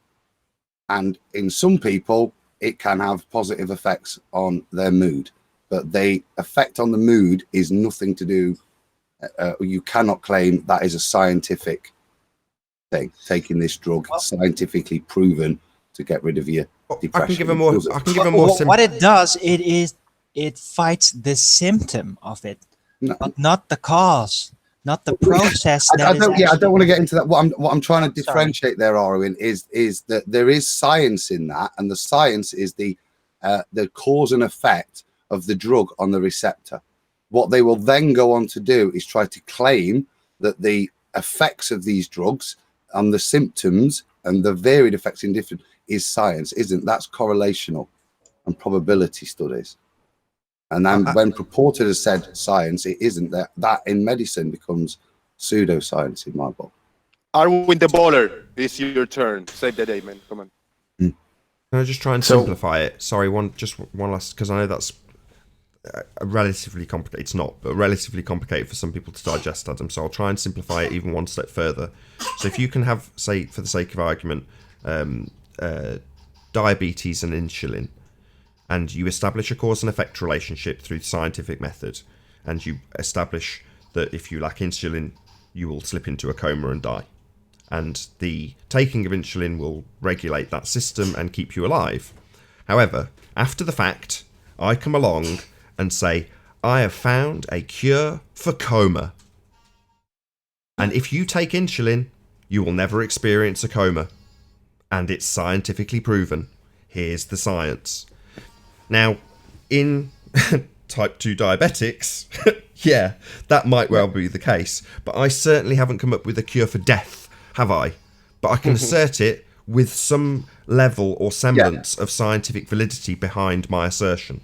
[SPEAKER 8] and in some people it can have positive effects on their mood, but the effect on the mood is nothing to do, you cannot claim that is a scientific thing. Taking this drug, scientifically proven to get rid of your depression.
[SPEAKER 2] I can give a more simple.
[SPEAKER 9] What it does, it fights the symptom of it, but not the cause, not the process.
[SPEAKER 8] I don't want to get into that. What I'm trying to differentiate there, Arwin, is that there is science in that, and the science is the cause and effect of the drug on the receptor. What they will then go on to do is try to claim that the effects of these drugs on the symptoms and the varied effects in different is science. Isn't that's correlational and probability studies. And then when purported as said science, it isn't. That in medicine becomes pseudoscience in my book.
[SPEAKER 7] Arwin the Baller, it's your turn. Save the day, man. Come on.
[SPEAKER 2] Can I just try and simplify it? Sorry, one last, because I know that's relatively complicated. It's not, but relatively complicated for some people to digest, Adam. So I'll try and simplify it even one step further. So if you can have, say, for the sake of argument, diabetes and insulin, and you establish a cause and effect relationship through the scientific method, and you establish that if you lack insulin, you will slip into a coma and die. And the taking of insulin will regulate that system and keep you alive. However, after the fact, I come along and say, I have found a cure for coma. And if you take insulin, you will never experience a coma. And it's scientifically proven. Here's the science. Now, in type 2 diabetics, yeah, that might well be the case. But I certainly haven't come up with a cure for death, have I? But I can assert it with some level or semblance of scientific validity behind my assertion.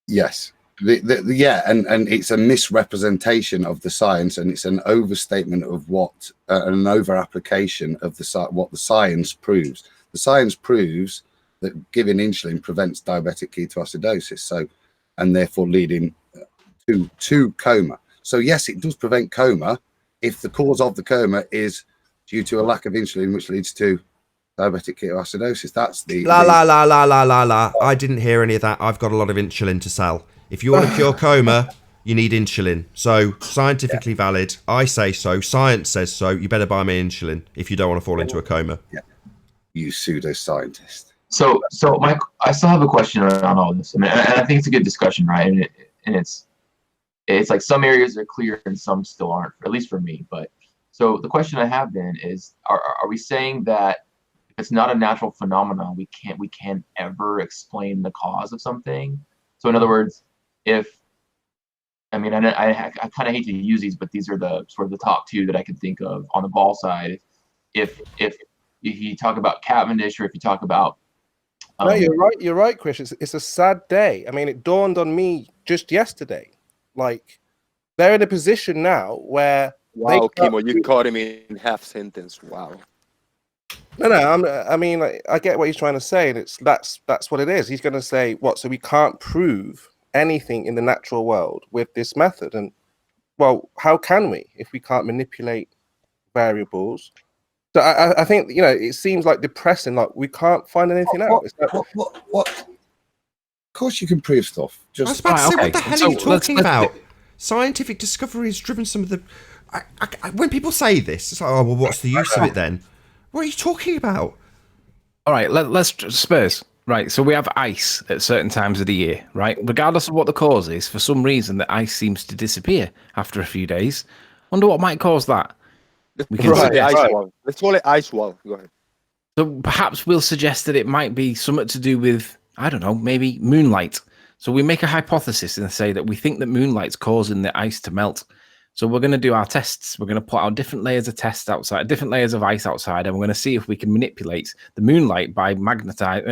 [SPEAKER 8] Yes. And it's a misrepresentation of the science, and it's an overstatement of what an over-application of what the science proves. The science proves that giving insulin prevents diabetic ketoacidosis, so and therefore leading to coma. So yes, it does prevent coma if the cause of the coma is due to a lack of insulin, which leads to diabetic ketoacidosis. That's the
[SPEAKER 2] la. I didn't hear any of that. I've got a lot of insulin to sell. If you want to cure coma, you need insulin. So scientifically valid. I say so. Science says so. You better buy me insulin if you don't want to fall into a coma.
[SPEAKER 8] Yeah. You pseudoscientist.
[SPEAKER 5] So Mike, I still have a question around all this. I mean, and I think it's a good discussion, right? And it's like some areas are clear and some still aren't, at least for me. But so the question I have then is, are we saying that if it's not a natural phenomenon, we can't ever explain the cause of something? So in other words, if I mean, I kind of hate to use these, but these are the sort of the top two that I can think of on the ball side. If you talk about Cavendish, or if you talk about
[SPEAKER 1] no, you're right, Chris. It's a sad day. I mean, it dawned on me just yesterday. Like, they're in a position now where
[SPEAKER 7] Wow, Kimo, you caught him in half sentence. Wow.
[SPEAKER 1] No, I mean, like, I get what he's trying to say, and that's what it is. He's going to say, what? So we can't prove anything in the natural world with this method, and well, how can we if we can't manipulate variables? So I think, you know, it seems like depressing. Like, we can't find anything out.
[SPEAKER 8] What? Of course, you can prove stuff.
[SPEAKER 2] I was about to say, what the hell are you talking about? Scientific discovery has driven some of the. When people say this, it's like, oh well, what's the use of it then? What are you talking about?
[SPEAKER 4] All right, let's Spurs. Right, so we have ice at certain times of the year, right? Regardless of what the cause is, for some reason the ice seems to disappear after a few days. Wonder what might cause that. We can
[SPEAKER 7] Let's call it ice wall. Go ahead.
[SPEAKER 4] So perhaps we'll suggest that it might be something to do with, I don't know, maybe moonlight. So we make a hypothesis and say that we think that moonlight's causing the ice to melt. So we're going to do our tests. We're going to put out different layers of tests outside, different layers of ice outside, and we're going to see if we can manipulate the moonlight by magnifying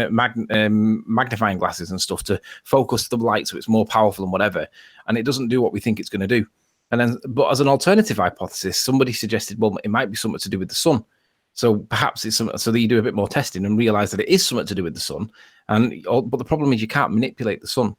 [SPEAKER 4] glasses and stuff to focus the light so it's more powerful and whatever. And it doesn't do what we think it's going to do. And then, but as an alternative hypothesis, somebody suggested, well, it might be something to do with the sun. So perhaps it's something, so that you do a bit more testing and realize that it is something to do with the sun. But the problem is you can't manipulate the sun.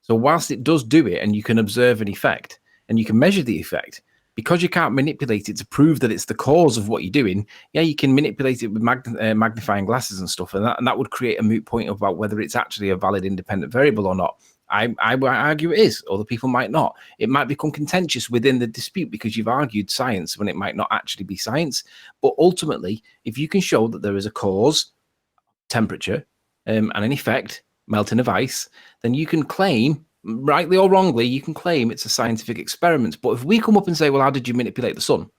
[SPEAKER 4] So whilst it does do it, and you can observe an effect and you can measure the effect, because you can't manipulate it to prove that it's the cause of what you're doing, yeah, you can manipulate it with magnifying glasses and stuff, and that would create a moot point about whether it's actually a valid independent variable or not. I argue it is. Other people might not. It might become contentious within the dispute because you've argued science when it might not actually be science. But ultimately, if you can show that there is a cause, temperature, and an effect, melting of ice, then you can claim, rightly or wrongly, you can claim it's a scientific experiment. But if we come up and say, well, how did you manipulate the sun?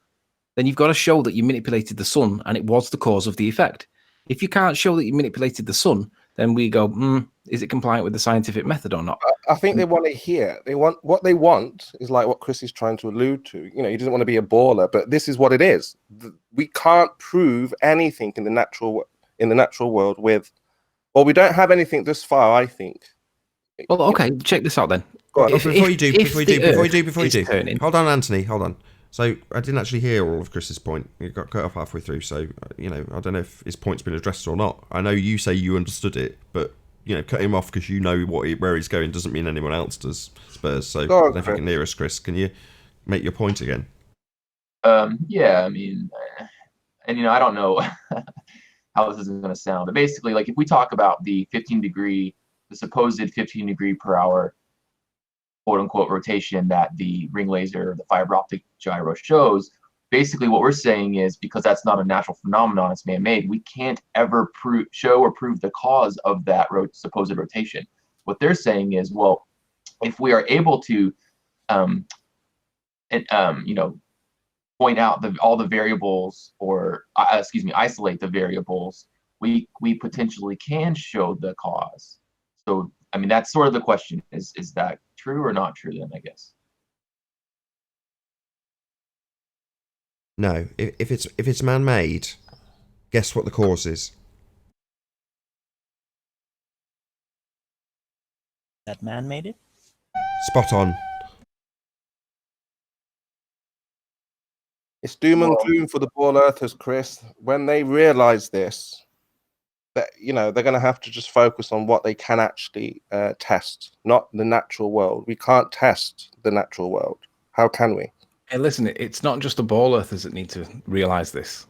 [SPEAKER 4] Then you've got to show that you manipulated the sun and it was the cause of the effect. If you can't show that you manipulated the sun, then we go, is it compliant with the scientific method or not?
[SPEAKER 1] I think they want to hear. What they want is like what Chris is trying to allude to. You know, he doesn't want to be a baller, but this is what it is. We can't prove anything in the natural world with, well, we don't have anything this far, I think.
[SPEAKER 4] Well, okay, check this out then.
[SPEAKER 2] Before you do, hold on, Anthony, hold on. So I didn't actually hear all of Chris's point. It got cut off halfway through. So, you know, I don't know if his point's been addressed or not. I know you say you understood it, but, you know, cut him off because you know where he's going doesn't mean anyone else does, Spurs. So I don't know if you can hear us, Chris. Can you make your point again?
[SPEAKER 5] Yeah, I mean, and, you know, I don't know how this is going to sound. But basically, like, if we talk about the supposed 15 degree per hour quote unquote rotation that the ring laser, the fiber optic gyro shows, basically what we're saying is, because that's not a natural phenomenon, it's man-made, we can't ever show or prove the cause of that supposed rotation. What they're saying is, well, if we are able to you know, point out all the variables, or isolate the variables, we potentially can show the cause. So I mean, that's sort of the question. Is that true or not true then, I guess?
[SPEAKER 2] No. If it's man-made, guess what the cause is?
[SPEAKER 9] That man made it?
[SPEAKER 2] Spot on.
[SPEAKER 1] It's doom and gloom for the ball earthers, Chris. When they realize this, that, you know, they're going to have to just focus on what they can actually test, not the natural world. We can't test the natural world. How can we?
[SPEAKER 4] Hey, listen, it's not just the ball earthers that need to realize this.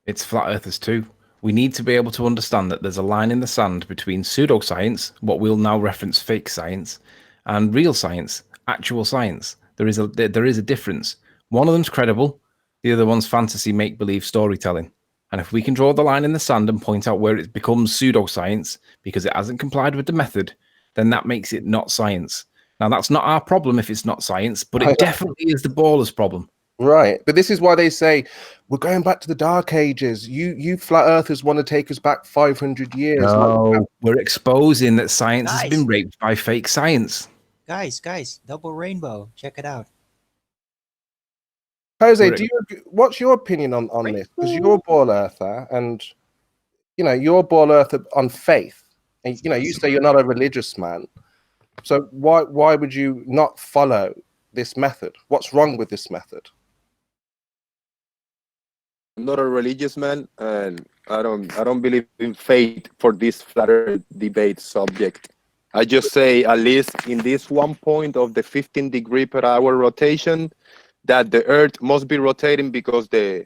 [SPEAKER 4] It's flat earthers too. We need to be able to understand that there's a line in the sand between pseudoscience, what we'll now reference fake science, and real science, actual science. There is a difference. One of them's credible, the other one's fantasy make-believe storytelling. And if we can draw the line in the sand and point out where it becomes pseudoscience because it hasn't complied with the method, then that makes it not science. Now, that's not our problem if it's not science, but it definitely is the baller's problem.
[SPEAKER 1] Right. But this is why they say we're going back to the dark ages. You flat earthers want to take us back 500 years.
[SPEAKER 4] No, we're exposing that science has been raped by fake science.
[SPEAKER 9] Guys, double rainbow. Check it out.
[SPEAKER 1] Jose, what's your opinion on this? Because you're a ball earther, and you're a ball earther on faith. And you say you're not a religious man. So why would you not follow this method? What's wrong with this method?
[SPEAKER 7] I'm not a religious man, and I don't believe in faith for this flat earth debate subject. I just say, at least in this one point of the 15 degree per hour rotation, that the Earth must be rotating because the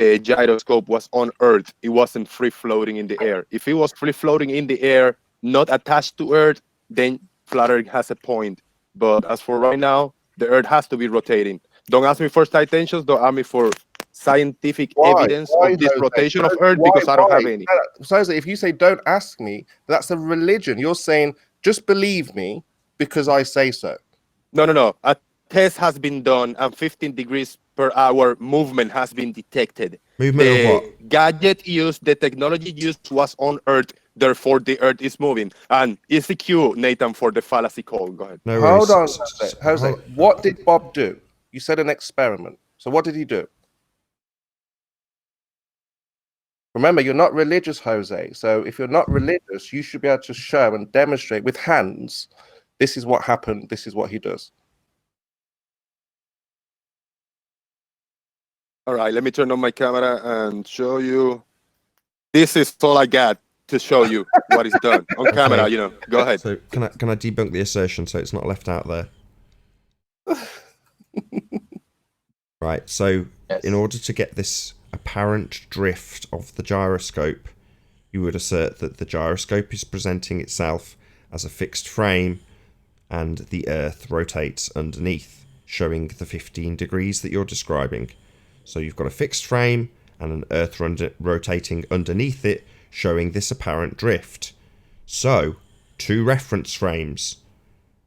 [SPEAKER 7] gyroscope was on Earth. It wasn't free floating in the air. If it was free floating in the air, not attached to Earth, then flat Earth has a point. But as for right now, the Earth has to be rotating. Don't ask me for citations. Don't ask me for scientific evidence of this rotation of Earth, because I don't have any.
[SPEAKER 1] So if you say don't ask me, that's a religion. You're saying just believe me because I say so.
[SPEAKER 7] No. A test has been done and 15 degrees per hour movement has been detected.
[SPEAKER 2] Movement of what?
[SPEAKER 7] Gadget used, the technology used was on Earth. Therefore, the Earth is moving. And it's the cue, Nathan, for the fallacy call. Go ahead.
[SPEAKER 2] No
[SPEAKER 1] Hold on, Jose. What did Bob do? You said an experiment. So what did he do? Remember, you're not religious, Jose. So if you're not religious, you should be able to show and demonstrate with hands, this is what happened, this is what he does.
[SPEAKER 7] All right, let me turn on my camera and show you. This is all I got to show you what is done on camera. Go ahead.
[SPEAKER 2] So can I debunk the assertion so it's not left out there? Right. So in order to get this apparent drift of the gyroscope, you would assert that the gyroscope is presenting itself as a fixed frame, and the Earth rotates underneath, showing the 15 degrees that you're describing. So you've got a fixed frame and an Earth rotating underneath it, showing this apparent drift. So, two reference frames,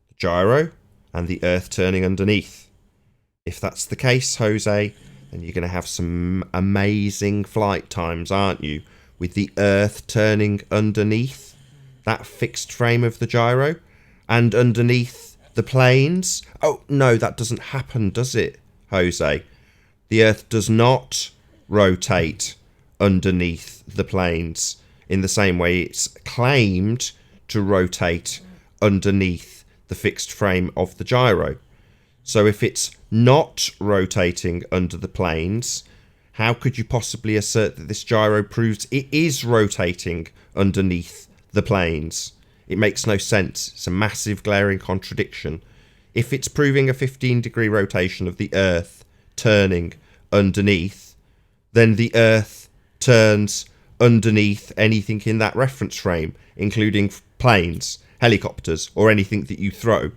[SPEAKER 2] the gyro and the Earth turning underneath. If that's the case, Jose, then you're going to have some amazing flight times, aren't you? With the Earth turning underneath that fixed frame of the gyro and underneath the planes. Oh, no, that doesn't happen, does it, Jose? The Earth does not rotate underneath the planes in the same way it's claimed to rotate underneath the fixed frame of the gyro. So if it's not rotating under the planes, how could you possibly assert that this gyro proves it is rotating underneath the planes? It makes no sense. It's a massive glaring contradiction. If it's proving a 15-degree rotation of the Earth turning underneath, then the Earth turns underneath anything in that reference frame, including planes, helicopters, or anything that you throw.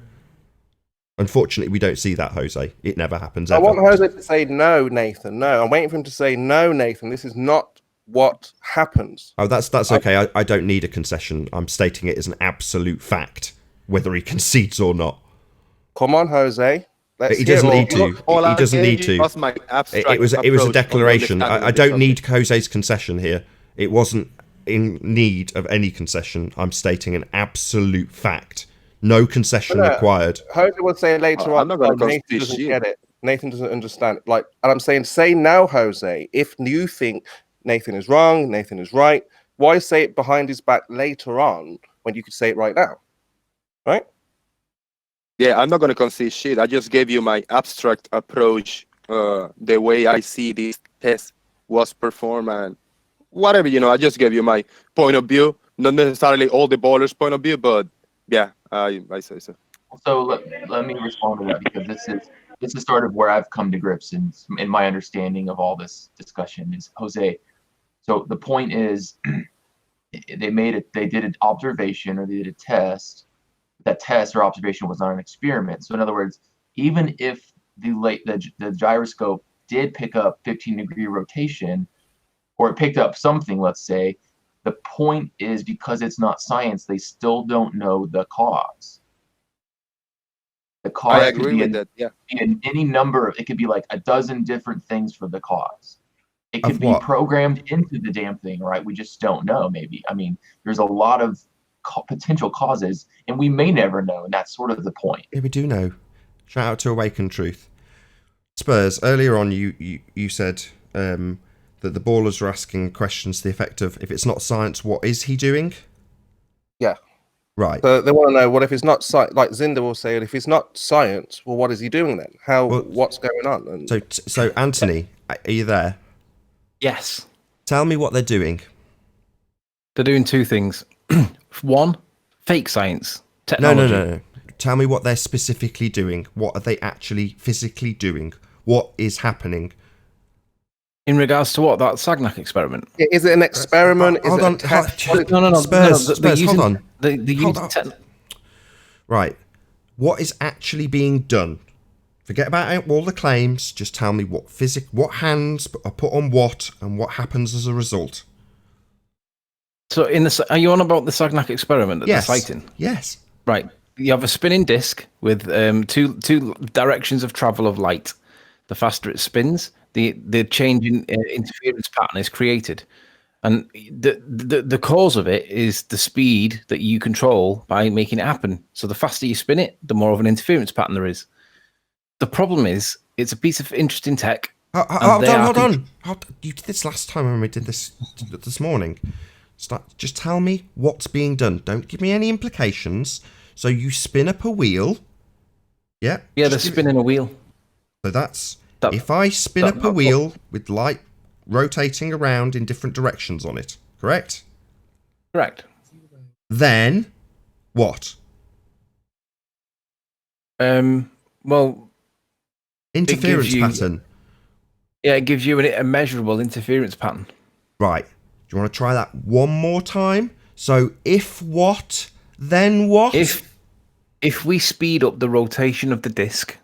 [SPEAKER 2] Unfortunately, we don't see that, Jose. It never happens ever.
[SPEAKER 1] I want Jose to say no, Nathan. No, I'm waiting for him to say no, Nathan. This is not what happens.
[SPEAKER 2] Oh, that's okay. I don't need a concession. I'm stating it as an absolute fact, whether he concedes or not.
[SPEAKER 1] Come on, Jose.
[SPEAKER 2] He doesn't need to. He doesn't need to. It was a declaration. I don't need Jose's concession here. It wasn't in need of any concession. I'm stating an absolute fact. No concession required.
[SPEAKER 1] Jose will say later on.
[SPEAKER 7] I'm not going to
[SPEAKER 1] Nathan doesn't get it. Nathan doesn't understand. And I'm saying, say now, Jose. If you think Nathan is wrong, Nathan is right, why say it behind his back later on when you could say it right now? Right?
[SPEAKER 7] Yeah, I'm not going to concede shit. I just gave you my abstract approach, the way I see this test was performed, and whatever, I just gave you my point of view. Not necessarily all the ballers' point of view, but yeah, I say so.
[SPEAKER 5] So let me respond to that, because this is sort of where I've come to grips in my understanding of all this discussion is, Jose. So the point is, they did an observation, or they did a test. That test or observation was not an experiment. So in other words, even if the gyroscope did pick up 15-degree rotation, or it picked up something, let's say. The point is, because it's not science, they still don't know the cause. The cause
[SPEAKER 7] I agree with that. Yeah.
[SPEAKER 5] in any number of, it could be like a dozen different things for the cause. It could
[SPEAKER 2] Of
[SPEAKER 5] be
[SPEAKER 2] what?
[SPEAKER 5] programmed into the damn thing, right? We just don't know, maybe. I mean, there's a lot of potential causes, and we may never know, and that's sort of the point.
[SPEAKER 2] Yeah, we do know. Shout out to Awaken Truth. Spurs, earlier on you said that the ballers were asking questions to the effect of, if it's not science, what is he doing?
[SPEAKER 1] Yeah.
[SPEAKER 2] Right.
[SPEAKER 1] So they want to know, what if it's not science? Like Zinda will say, if it's not science, well, what is he doing then? What's going on? And
[SPEAKER 2] So Anthony, are you there?
[SPEAKER 4] Yes.
[SPEAKER 2] Tell me what they're doing.
[SPEAKER 4] They're doing two things. One, fake science. Technology.
[SPEAKER 2] No. Tell me what they're specifically doing. What are they actually physically doing? What is happening?
[SPEAKER 4] In regards to what? That Sagnac experiment?
[SPEAKER 1] Is it an experiment? Is
[SPEAKER 2] Hold
[SPEAKER 1] it
[SPEAKER 2] on.
[SPEAKER 1] a test?
[SPEAKER 4] No.
[SPEAKER 2] Spurs,
[SPEAKER 4] they're
[SPEAKER 2] hold on.
[SPEAKER 4] Hold
[SPEAKER 2] on. Right. What is actually being done? Forget about all the claims. Just tell me what hands are put on what, and what happens as a result.
[SPEAKER 4] So, are you on about the Sagnac experiment that
[SPEAKER 2] Yes.
[SPEAKER 4] they're citing?
[SPEAKER 2] Yes.
[SPEAKER 4] Right. You have a spinning disc with two directions of travel of light. The faster it spins, the change in interference pattern is created, and the cause of it is the speed that you control by making it happen. So the faster you spin it, the more of an interference pattern there is. The problem is, it's a piece of interesting tech.
[SPEAKER 2] Hold on. You did this last time when we did this morning. Just tell me what's being done. Don't give me any implications. So you spin up a wheel. Yeah?
[SPEAKER 4] Yeah, they're spinning a wheel.
[SPEAKER 2] So if I spin up a wheel with light rotating around in different directions on it, correct?
[SPEAKER 4] Correct.
[SPEAKER 2] Then what?
[SPEAKER 4] Well,
[SPEAKER 2] interference pattern.
[SPEAKER 4] Yeah, it gives you a measurable interference pattern.
[SPEAKER 2] Right. Do you want to try that one more time? So if what, then what?
[SPEAKER 4] If we speed up the rotation of the disc,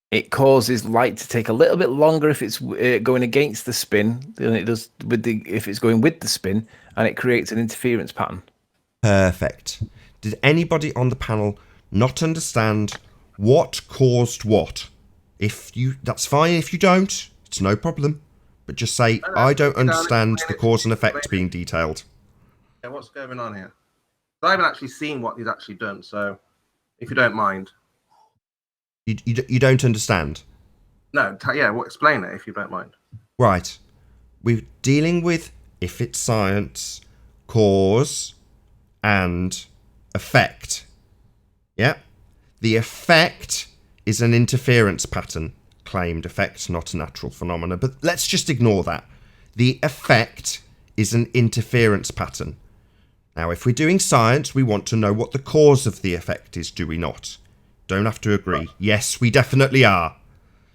[SPEAKER 4] it causes light to take a little bit longer if it's going against the spin than it does if it's going with the spin, and it creates an interference pattern.
[SPEAKER 2] Perfect. Did anybody on the panel not understand what caused what? That's fine if you don't. It's no problem. But just say, I don't understand the cause and effect being detailed.
[SPEAKER 1] Yeah, what's going on here? I haven't actually seen what he's actually done, so if you don't mind.
[SPEAKER 2] You don't understand?
[SPEAKER 1] No, explain it if you don't mind.
[SPEAKER 2] Right. We're dealing with, if it's science, cause and effect. Yeah? The effect is an interference pattern. Claimed effect, not a natural phenomena. But let's just ignore that. The effect is an interference pattern. Now, if we're doing science, we want to know what the cause of the effect is, do we not? Don't have to agree. Yes, we definitely are.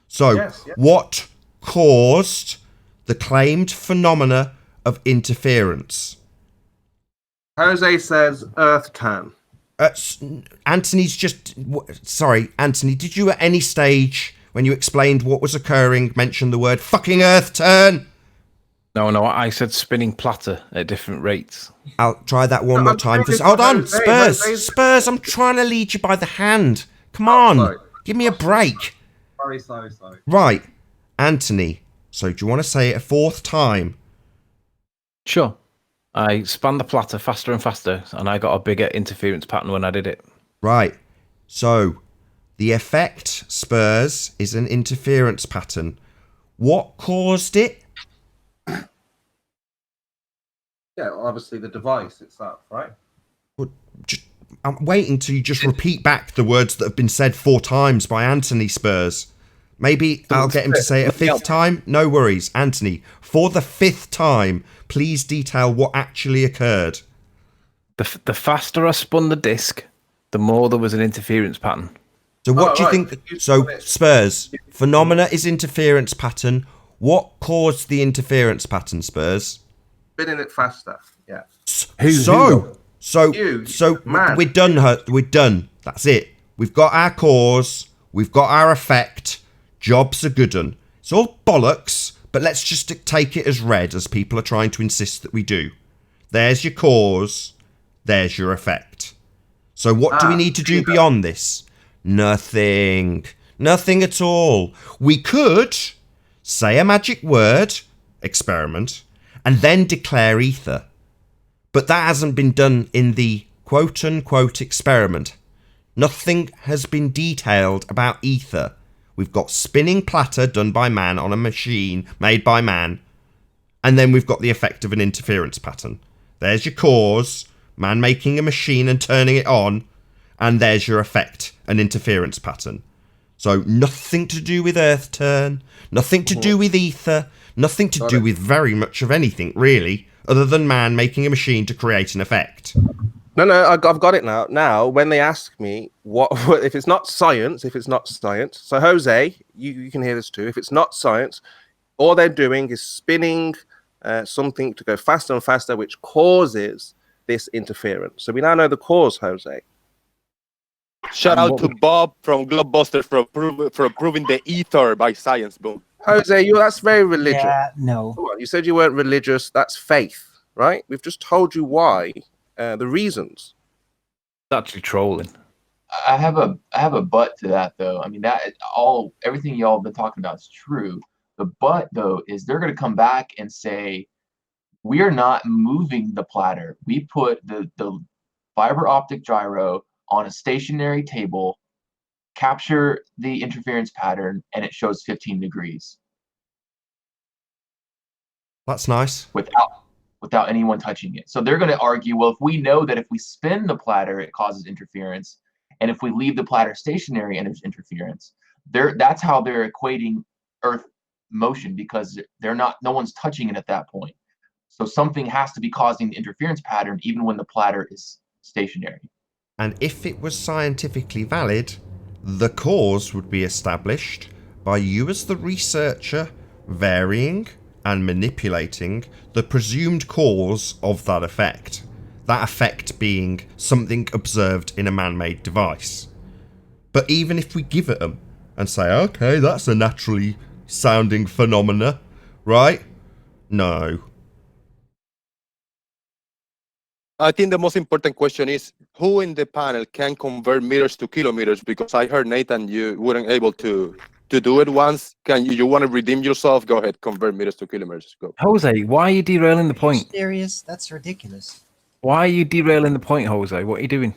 [SPEAKER 2] So, what caused the claimed phenomena of interference?
[SPEAKER 1] Jose says Earth turn.
[SPEAKER 2] Anthony's just... Sorry, Anthony, did you at any stage, when you explained what was occurring, mention the word fucking Earth turn?
[SPEAKER 4] No, I said spinning platter at different rates.
[SPEAKER 2] I'll try that one more time. Hold on, Spurs, I'm trying to lead you by the hand. Come on, give me a break.
[SPEAKER 1] Sorry.
[SPEAKER 2] Right, Anthony, so do you want to say it a fourth time?
[SPEAKER 4] Sure. I spun the platter faster and faster, and I got a bigger interference pattern when I did it.
[SPEAKER 2] Right, so the effect, Spurs, is an interference pattern. What caused it?
[SPEAKER 1] Yeah, obviously the device itself, right?
[SPEAKER 2] I'm waiting till you just repeat back the words that have been said 4 times by Anthony, Spurs. Maybe I'll get him to say it a 5th time. No worries. Anthony, for the 5th time, please detail what actually occurred.
[SPEAKER 4] The faster I spun the disc, the more there was an interference pattern.
[SPEAKER 2] So what do you think? So Spurs, phenomena is interference pattern. What caused the interference pattern, Spurs?
[SPEAKER 1] Spinning it faster. Yeah.
[SPEAKER 2] So we're done. We're done. That's it. We've got our cause. We've got our effect. Jobs are good 'un. It's all bollocks, but let's just take it as read, as people are trying to insist that we do. There's your cause, there's your effect. So what do we need to do beyond this? Nothing. Nothing at all. We could say a magic word, experiment, and then declare ether. But that hasn't been done in the quote-unquote experiment. Nothing has been detailed about ether. We've got spinning platter done by man on a machine made by man, and then we've got the effect of an interference pattern. There's your cause, man making a machine and turning it on, and there's your effect, an interference pattern. So nothing to do with Earth turn, nothing to do with ether, nothing to do with very much of anything, really, other than man making a machine to create an effect.
[SPEAKER 1] No, I've got it now. Now, when they ask me what if it's not science, so Jose, you can hear this too. If it's not science, all they're doing is spinning something to go faster and faster, which causes this interference. So we now know the cause, Jose.
[SPEAKER 7] Shout out to Bob from Globebusters for proving the ether by science. Boom.
[SPEAKER 1] Jose, that's very religious.
[SPEAKER 9] Yeah, no.
[SPEAKER 1] Come on, you said you weren't religious. That's faith, right? We've just told you why, the reasons.
[SPEAKER 4] It's actually trolling.
[SPEAKER 5] I have a but to that though. I mean, everything y'all have been talking about is true. The but though is they're going to come back and say we are not moving the platter. We put the fiber optic gyro on a stationary table, capture the interference pattern, and it shows 15 degrees.
[SPEAKER 2] That's nice.
[SPEAKER 5] Without anyone touching it. So they're going to argue, well, if we know that if we spin the platter, it causes interference, and if we leave the platter stationary and there's interference, that's how they're equating Earth motion, because no one's touching it at that point. So something has to be causing the interference pattern even when the platter is stationary.
[SPEAKER 2] And if it was scientifically valid, the cause would be established by you as the researcher varying and manipulating the presumed cause of that effect. That effect being something observed in a man-made device. But even if we give it them and say, okay, that's a naturally sounding phenomena, right? No.
[SPEAKER 7] I think the most important question is who in the panel can convert meters to kilometers? Because I heard, Nathan, you weren't able to do it once. You want to redeem yourself? Go ahead, convert meters to kilometers. Go.
[SPEAKER 4] Jose, why are you derailing the point?
[SPEAKER 9] Serious? That's ridiculous.
[SPEAKER 4] Why are you derailing the point, Jose? What are you doing?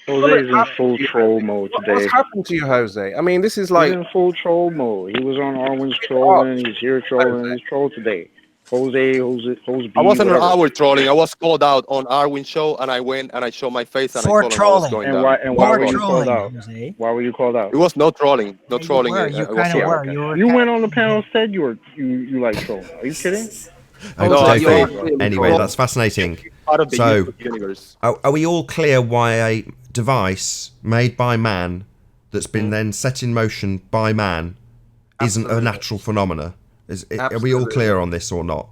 [SPEAKER 10] Jose is in full troll mode today.
[SPEAKER 1] What's happened to you, Jose? I mean, this is like...
[SPEAKER 10] He's in full troll mode. He was on Arwen's trolling. He's here trolling. He's trolled today. Jose B.
[SPEAKER 7] I wasn't
[SPEAKER 10] whatever.
[SPEAKER 7] an hour trolling. I was called out on Arwen's show, and I went and I showed my face and I told him what was going down.
[SPEAKER 10] Why were you called out?
[SPEAKER 9] Jose.
[SPEAKER 10] Why were you called out?
[SPEAKER 7] It was no trolling. No
[SPEAKER 9] Yeah,
[SPEAKER 7] trolling.
[SPEAKER 9] You kind of were.
[SPEAKER 10] You went on the panel and said you like trolling. Are you kidding?
[SPEAKER 2] Anyway, that's fascinating.
[SPEAKER 7] Part of the
[SPEAKER 2] So,
[SPEAKER 7] universe.
[SPEAKER 2] are we all clear why a device made by man that's been then set in motion by man isn't a natural phenomena? Are we all clear on this or not?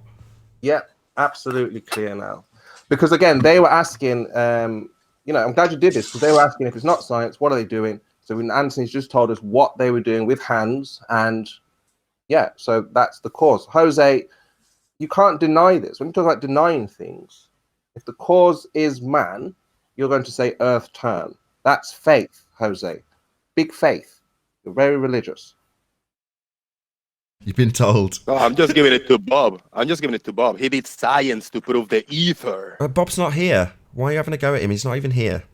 [SPEAKER 1] Yeah, absolutely clear now. Because again, they were asking, I'm glad you did this, because they were asking if it's not science, what are they doing? So when Anthony's just told us what they were doing with hands, and yeah, so that's the cause. Jose, you can't deny this. When you talk about denying things, if the cause is man, you're going to say earth turn. That's faith, Jose. Big faith. You're very religious.
[SPEAKER 2] You've been told.
[SPEAKER 7] No, I'm just giving it to Bob. He did science to prove the ether.
[SPEAKER 2] Bob's not here. Why are you having a go at him? He's not even here.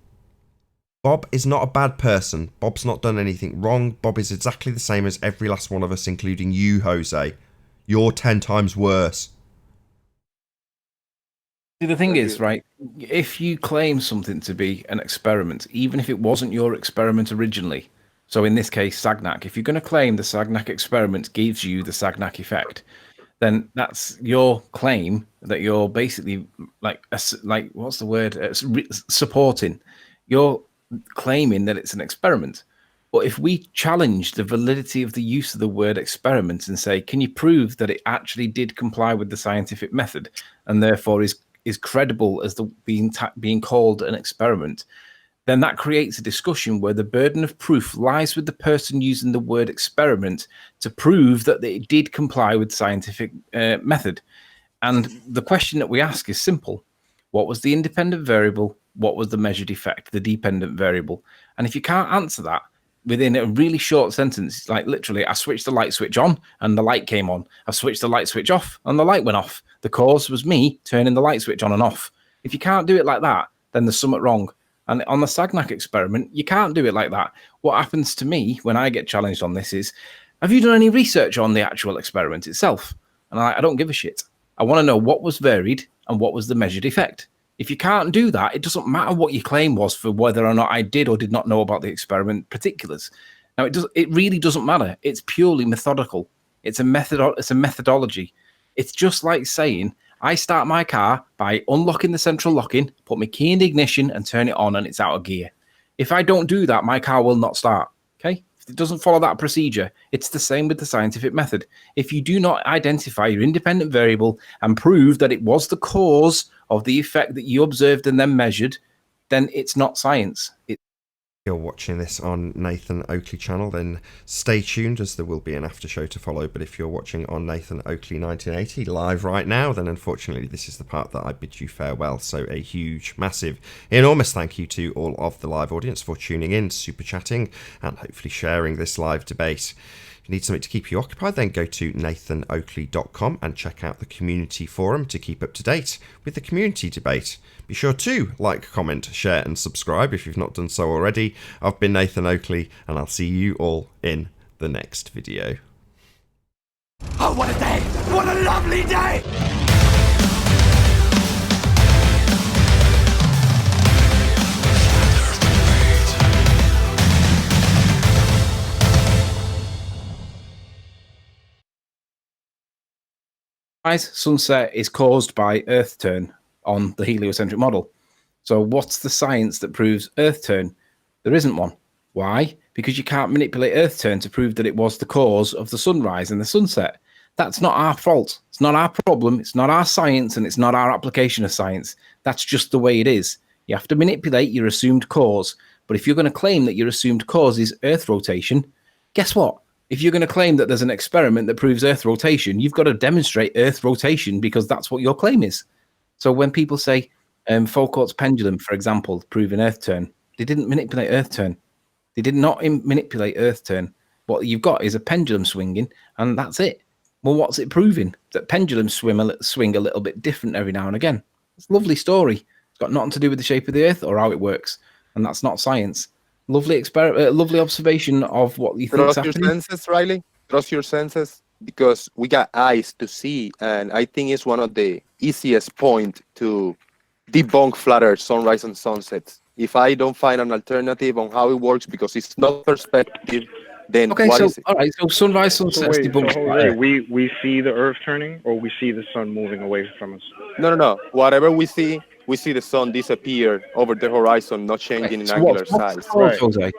[SPEAKER 2] Bob is not a bad person. Bob's not done anything wrong. Bob is exactly the same as every last one of us, including you, Jose. You're 10 times worse.
[SPEAKER 4] See, the thing is, right, if you claim something to be an experiment, even if it wasn't your experiment originally, so in this case, Sagnac, if you're going to claim the Sagnac experiment gives you the Sagnac effect, then that's your claim that you're basically what's the word? Supporting. You're claiming that it's an experiment. But if we challenge the validity of the use of the word experiment and say, can you prove that it actually did comply with the scientific method and therefore is credible as being called an experiment, then that creates a discussion where the burden of proof lies with the person using the word experiment to prove that it did comply with scientific method. And the question that we ask is simple. What was the independent variable? What was the measured effect, the dependent variable? And if you can't answer that within a really short sentence, like literally, I switched the light switch on and the light came on. I switched the light switch off and the light went off. The cause was me turning the light switch on and off. If you can't do it like that, then there's something wrong. And on the Sagnac experiment, you can't do it like that. What happens to me when I get challenged on this is, have you done any research on the actual experiment itself? And I don't give a shit. I want to know what was varied and what was the measured effect. If you can't do that, it doesn't matter what your claim was for whether or not I did or did not know about the experiment particulars. Now, it really doesn't matter. It's purely methodical. It's a methodology. It's just like saying, I start my car by unlocking the central locking, put my key in the ignition and turn it on and it's out of gear. If I don't do that, my car will not start. Okay? If it doesn't follow that procedure, it's the same with the scientific method. If you do not identify your independent variable and prove that it was the cause of the effect that you observed and then measured, then it's not science.
[SPEAKER 2] You're watching this on Nathan Oakley channel, then stay tuned as there will be an after show to follow. But if you're watching on Nathan Oakley 1980 live right now, then unfortunately this is the part that I bid you farewell. So a huge, massive, enormous thank you to all of the live audience for tuning in, super chatting, and hopefully sharing this live debate. If you need something to keep you occupied, then go to nathanoakley.com and check out the community forum to keep up to date with the community debate. Be sure to like, comment, share and subscribe if you've not done so already. I've been Nathan Oakley and I'll see you all in the next video.
[SPEAKER 11] Oh, what a day! What a lovely day!
[SPEAKER 4] Sunset is caused by Earth turn on the heliocentric model. So what's the science that proves Earth turn? There isn't one. Why? Because you can't manipulate Earth turn to prove that it was the cause of the sunrise and the sunset. That's not our fault. It's not our problem. It's not our science, and it's not our application of science. That's just the way it is. You have to manipulate your assumed cause. But if you're going to claim that your assumed cause is Earth rotation, guess what? If you're going to claim that there's an experiment that proves Earth rotation, you've got to demonstrate Earth rotation because that's what your claim is. So when people say Foucault's pendulum, for example, proving Earth turn, they didn't manipulate Earth turn. They did not manipulate Earth turn. What you've got is a pendulum swinging, and that's it. Well, what's it proving? That pendulums swing a little bit different every now and again. It's a lovely story. It's got nothing to do with the shape of the Earth or how it works, and that's not science. Lovely lovely observation of what you think.
[SPEAKER 7] Trust your senses, Riley. Trust your senses, because we got eyes to see, and I think it's one of the easiest point to debunk flat Earth sunrise and sunsets. If I don't find an alternative on how it works, because it's not perspective, then
[SPEAKER 4] okay,
[SPEAKER 7] what
[SPEAKER 4] so
[SPEAKER 7] is it?
[SPEAKER 4] all right, so sunrise, sunsets debunked.
[SPEAKER 10] Jose, we see the Earth turning, or we see the sun moving away from us?
[SPEAKER 7] No. Whatever we see the sun disappear over the horizon, not changing in angular size.
[SPEAKER 4] What's the cause, Jose?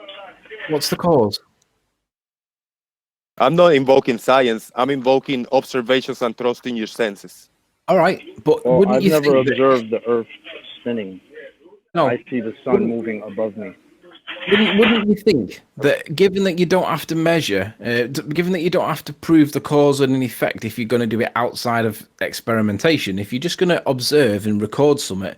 [SPEAKER 4] What's the cause?
[SPEAKER 7] I'm not invoking science. I'm invoking observations and trusting your senses.
[SPEAKER 4] All right, but
[SPEAKER 10] Well,
[SPEAKER 4] wouldn't
[SPEAKER 10] I've
[SPEAKER 4] you
[SPEAKER 10] never
[SPEAKER 4] think
[SPEAKER 10] observed the Earth spinning.
[SPEAKER 4] No,
[SPEAKER 10] I see the sun moving above me.
[SPEAKER 4] Wouldn't you think that, given that you don't have to measure, given that you don't have to prove the cause and an effect if you're going to do it outside of experimentation, if you're just going to observe and record something,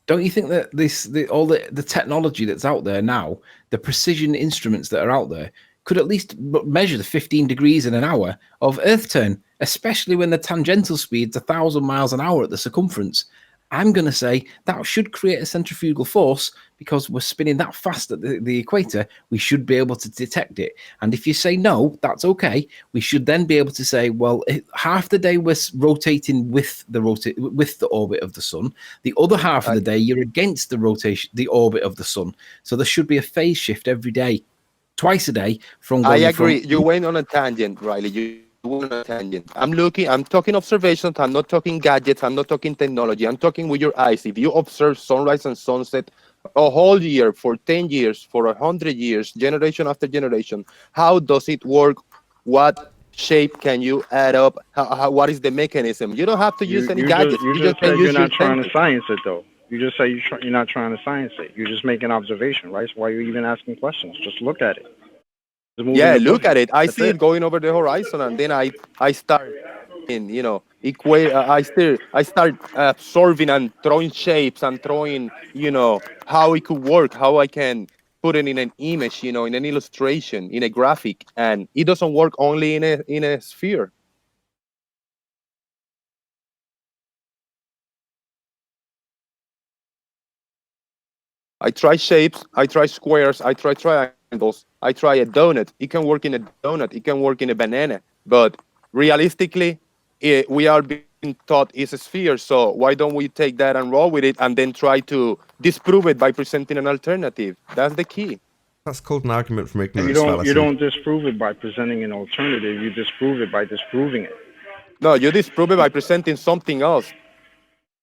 [SPEAKER 4] don't you think that all the technology that's out there now, the precision instruments that are out there, could at least measure the 15 degrees in an hour of Earth turn, especially when the tangential speed's 1,000 miles an hour at the circumference? I'm going to say that should create a centrifugal force, because we're spinning that fast at the equator. We should be able to detect it. And if you say no, that's okay. We should then be able to say, well, half the day we're rotating with the orbit of the sun. The other half of the day you're against the orbit of the sun. So there should be a phase shift every day, twice a day.
[SPEAKER 7] I agree. You went on a tangent, Riley. You went on a tangent. I'm talking observations. I'm not talking gadgets. I'm not talking technology. I'm talking with your eyes. If you observe sunrise and sunset a whole year, for 10 years, for 100 years, generation after generation, how does it work? What shape can you add up? What is the mechanism? You don't have to use any gadgets.
[SPEAKER 10] You just said you're not trying to science it, though. You just say you're not trying to science it. You're just making observation, right? So why are you even asking questions? Just look at it.
[SPEAKER 7] Yeah, look at it. I see it going over the horizon, and then I start I start absorbing and throwing shapes and throwing how it could work, how I can put it in an image, in an illustration, in a graphic, and it doesn't work only in a sphere. I try shapes, I try squares, I try triangles, I try a donut. It can work in a donut, it can work in a banana, but realistically, we are being taught it's a sphere, so why don't we take that and roll with it and then try to disprove it by presenting an alternative? That's the key.
[SPEAKER 2] That's called an argument from ignorance.
[SPEAKER 10] You don't disprove it by presenting an alternative. You disprove it by disproving it.
[SPEAKER 7] No, you disprove it by presenting something else.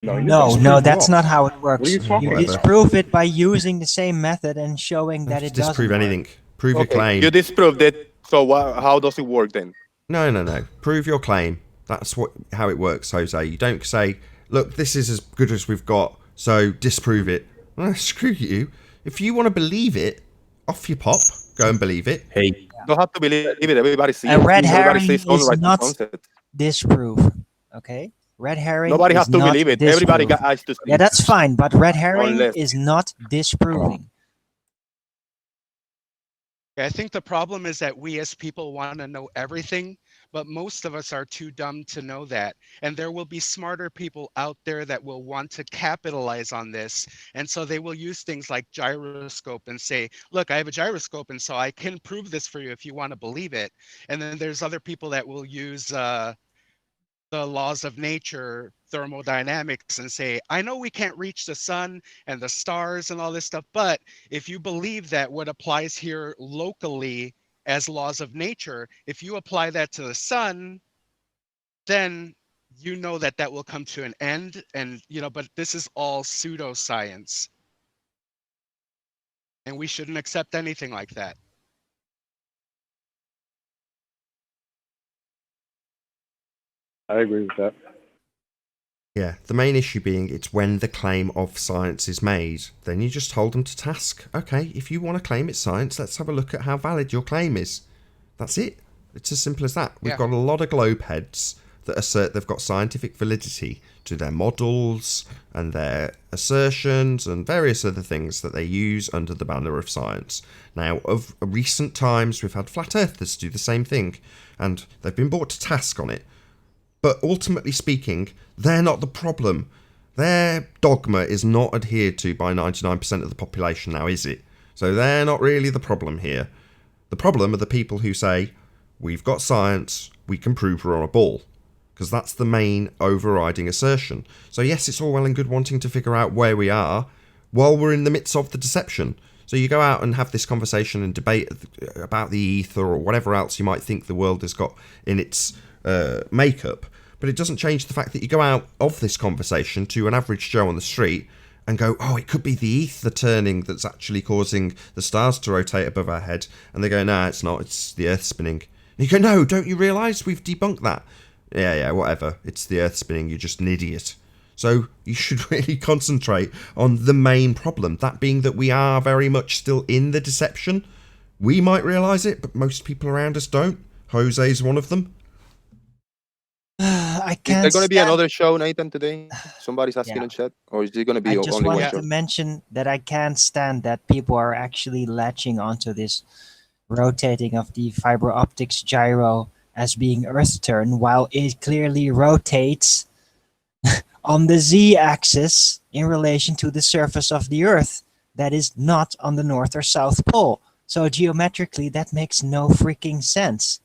[SPEAKER 9] No, that's not how it works.
[SPEAKER 10] What are you talking
[SPEAKER 9] You
[SPEAKER 10] about?
[SPEAKER 9] disprove it by using the same method and showing that it doesn't
[SPEAKER 2] disprove
[SPEAKER 9] work.
[SPEAKER 2] anything. Prove your claim.
[SPEAKER 7] You disproved it, so how does it work then?
[SPEAKER 2] No. Prove your claim. That's how it works, Jose. You don't say, look, this is as good as we've got, so disprove it. Well, screw you. If you want to believe it, off you pop. Go and believe it.
[SPEAKER 7] Hey. You don't have to believe it. Everybody sees
[SPEAKER 9] A red herring
[SPEAKER 7] says
[SPEAKER 9] is not
[SPEAKER 7] concept.
[SPEAKER 9] disprove. Okay? Red herring
[SPEAKER 7] Nobody
[SPEAKER 9] is
[SPEAKER 7] has to
[SPEAKER 9] not
[SPEAKER 7] believe it.
[SPEAKER 9] disprove.
[SPEAKER 7] Everybody got eyes to see.
[SPEAKER 9] Yeah, that's fine, but red herring
[SPEAKER 7] Unless-
[SPEAKER 9] is not disproving.
[SPEAKER 6] I think the problem is that we as people want to know everything, but most of us are too dumb to know that. And there will be smarter people out there that will want to capitalize on this. And so they will use things like gyroscope and say, look, I have a gyroscope, and so I can prove this for you if you want to believe it. And then there's other people that will use the laws of nature, thermodynamics, and say, I know we can't reach the sun and the stars and all this stuff, but if you believe that what applies here locally as laws of nature, if you apply that to the sun, then you know that that will come to an end. And, but this is all pseudoscience. And we shouldn't accept anything like that.
[SPEAKER 10] I agree with that.
[SPEAKER 2] Yeah, the main issue being it's when the claim of science is made. Then you just hold them to task. Okay, if you want to claim it's science, let's have a look at how valid your claim is. That's it. It's as simple as that. We've got a lot of globe heads that assert they've got scientific validity to their models and their assertions and various other things that they use under the banner of science. Now, of recent times, we've had flat earthers do the same thing, and they've been brought to task on it. But ultimately speaking, they're not the problem. Their dogma is not adhered to by 99% of the population now, is it? So they're not really the problem here. The problem are the people who say, we've got science, we can prove we're on a ball. Because that's the main overriding assertion. So yes, it's all well and good wanting to figure out where we are while we're in the midst of the deception. So you go out and have this conversation and debate about the ether or whatever else you might think the world has got in its makeup. But it doesn't change the fact that you go out of this conversation to an average Joe on the street and go, oh, it could be the ether turning that's actually causing the stars to rotate above our head. And they go, nah, it's not, it's the earth spinning. And you go, no, don't you realise we've debunked that? Yeah, whatever. It's the earth spinning, you're just an idiot. So you should really concentrate on the main problem, that being that we are very much still in the deception. We might realise it, but most people around us don't. Jose's one of them.
[SPEAKER 9] I can't.
[SPEAKER 7] Is there going to be another show, Nathan, today? Somebody's asking in chat, or is it going to be
[SPEAKER 9] I
[SPEAKER 7] only
[SPEAKER 9] just
[SPEAKER 7] one
[SPEAKER 9] wanted
[SPEAKER 7] show?
[SPEAKER 9] to mention that I can't stand that people are actually latching onto this rotating of the fiber optics gyro as being Earth turn, while it clearly rotates on the z-axis in relation to the surface of the Earth. That is not on the North or South Pole. So geometrically, that makes no freaking sense.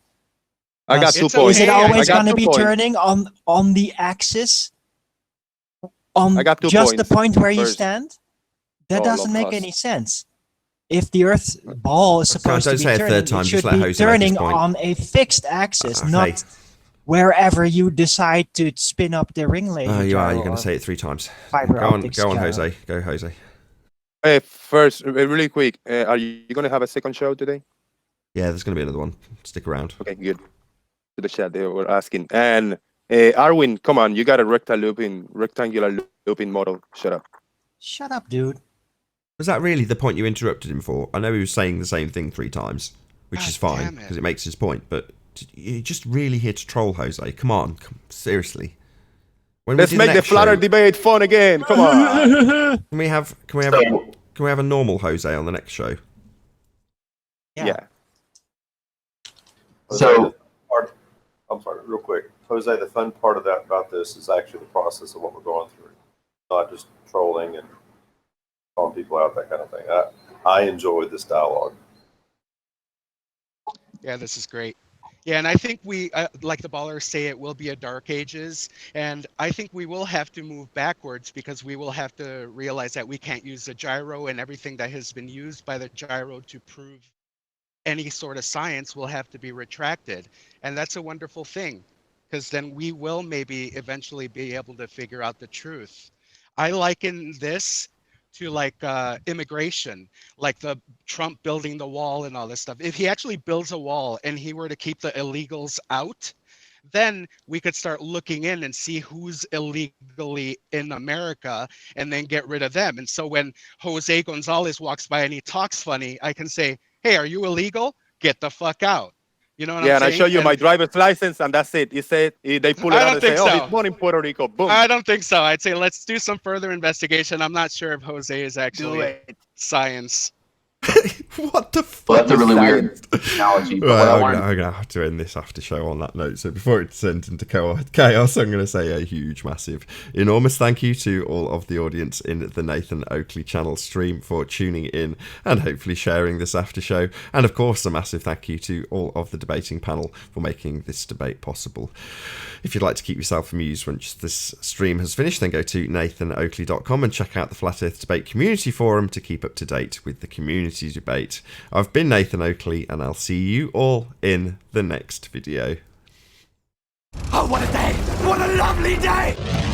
[SPEAKER 7] I got 2 points.
[SPEAKER 9] Is it always going to
[SPEAKER 7] 2
[SPEAKER 9] be
[SPEAKER 7] points.
[SPEAKER 9] turning on the axis? On
[SPEAKER 7] I got 2
[SPEAKER 9] just the
[SPEAKER 7] points.
[SPEAKER 9] point where you
[SPEAKER 7] First,
[SPEAKER 9] stand? That
[SPEAKER 7] all
[SPEAKER 9] doesn't
[SPEAKER 7] of
[SPEAKER 9] make
[SPEAKER 7] us.
[SPEAKER 9] any sense. If the Earth ball is supposed
[SPEAKER 2] don't
[SPEAKER 9] to be
[SPEAKER 2] say a
[SPEAKER 9] turning,
[SPEAKER 2] third time,
[SPEAKER 9] it
[SPEAKER 2] just
[SPEAKER 9] should
[SPEAKER 2] let
[SPEAKER 9] be
[SPEAKER 2] Jose make his
[SPEAKER 9] turning
[SPEAKER 2] point.
[SPEAKER 9] on a fixed axis,
[SPEAKER 2] Okay.
[SPEAKER 9] not wherever you decide to spin up the ring laser.
[SPEAKER 2] Oh, you are.
[SPEAKER 9] gyro
[SPEAKER 2] You're going
[SPEAKER 9] or
[SPEAKER 2] to say it 3 times.
[SPEAKER 9] fiber
[SPEAKER 2] Go on,
[SPEAKER 9] optics
[SPEAKER 2] go on,
[SPEAKER 9] gyro.
[SPEAKER 2] Jose. Go, Jose.
[SPEAKER 7] Hey, first, really quick, are you going to have a second show today?
[SPEAKER 2] Yeah, there's going to be another one. Stick around.
[SPEAKER 7] Okay, good. To the chat, they were asking. And Arwin, come on, you got a rectangular looping model. Shut up.
[SPEAKER 9] Shut up, dude.
[SPEAKER 2] Was that really the point you interrupted him for? I know he was saying the same thing 3 times, which
[SPEAKER 6] God
[SPEAKER 2] is fine
[SPEAKER 6] damn it.
[SPEAKER 2] because it makes his point. But you're just really here to troll, Jose. Come on, seriously. When
[SPEAKER 7] Let's make the flatter debate fun again. Come on.
[SPEAKER 2] Can we have a normal Jose on the next show?
[SPEAKER 7] Yeah.
[SPEAKER 5] So,
[SPEAKER 3] I'm sorry, real quick, Jose. The fun part about this is actually the process of what we're going through, not just trolling and calling people out, that kind of thing. I enjoyed this dialogue.
[SPEAKER 6] Yeah, this is great. Yeah, and I think we, like the ballers say, it will be a dark ages, and I think we will have to move backwards because we will have to realize that we can't use the gyro, and everything that has been used by the gyro to prove any sort of science will have to be retracted. And that's a wonderful thing, because then we will maybe eventually be able to figure out the truth. I liken this to like immigration, like the Trump building the wall and all this stuff. If he actually builds a wall and he were to keep the illegals out, then we could start looking in and see who's illegally in America and then get rid of them. And so when Jose Gonzalez walks by and he talks funny, I can say, hey, are you illegal? Get the fuck out. You know what I'm saying?
[SPEAKER 7] Yeah, and I show you my driver's license, and that's it. You say they pull it out and say, "Oh, he's born in Puerto Rico." Boom.
[SPEAKER 6] I don't think so. I'd say let's do some further investigation. I'm not sure if Jose is actually science.
[SPEAKER 2] What the fuck?
[SPEAKER 5] Well, that's a really weird analogy. But
[SPEAKER 2] Right,
[SPEAKER 5] what
[SPEAKER 2] I'm going to have to end this after show on that note. So before it turns into chaos, I'm going to say a huge, massive, enormous thank you to all of the audience in the Nathan Oakley channel stream for tuning in and hopefully sharing this after show. And of course, a massive thank you to all of the debating panel for making this debate possible. If you'd like to keep yourself amused once this stream has finished, then go to nathanoakley.com and check out the Flat Earth Debate Community Forum to keep up to date with the community debate. I've been Nathan Oakley, and I'll see you all in the next video.
[SPEAKER 11] Oh, what a day! What a lovely day!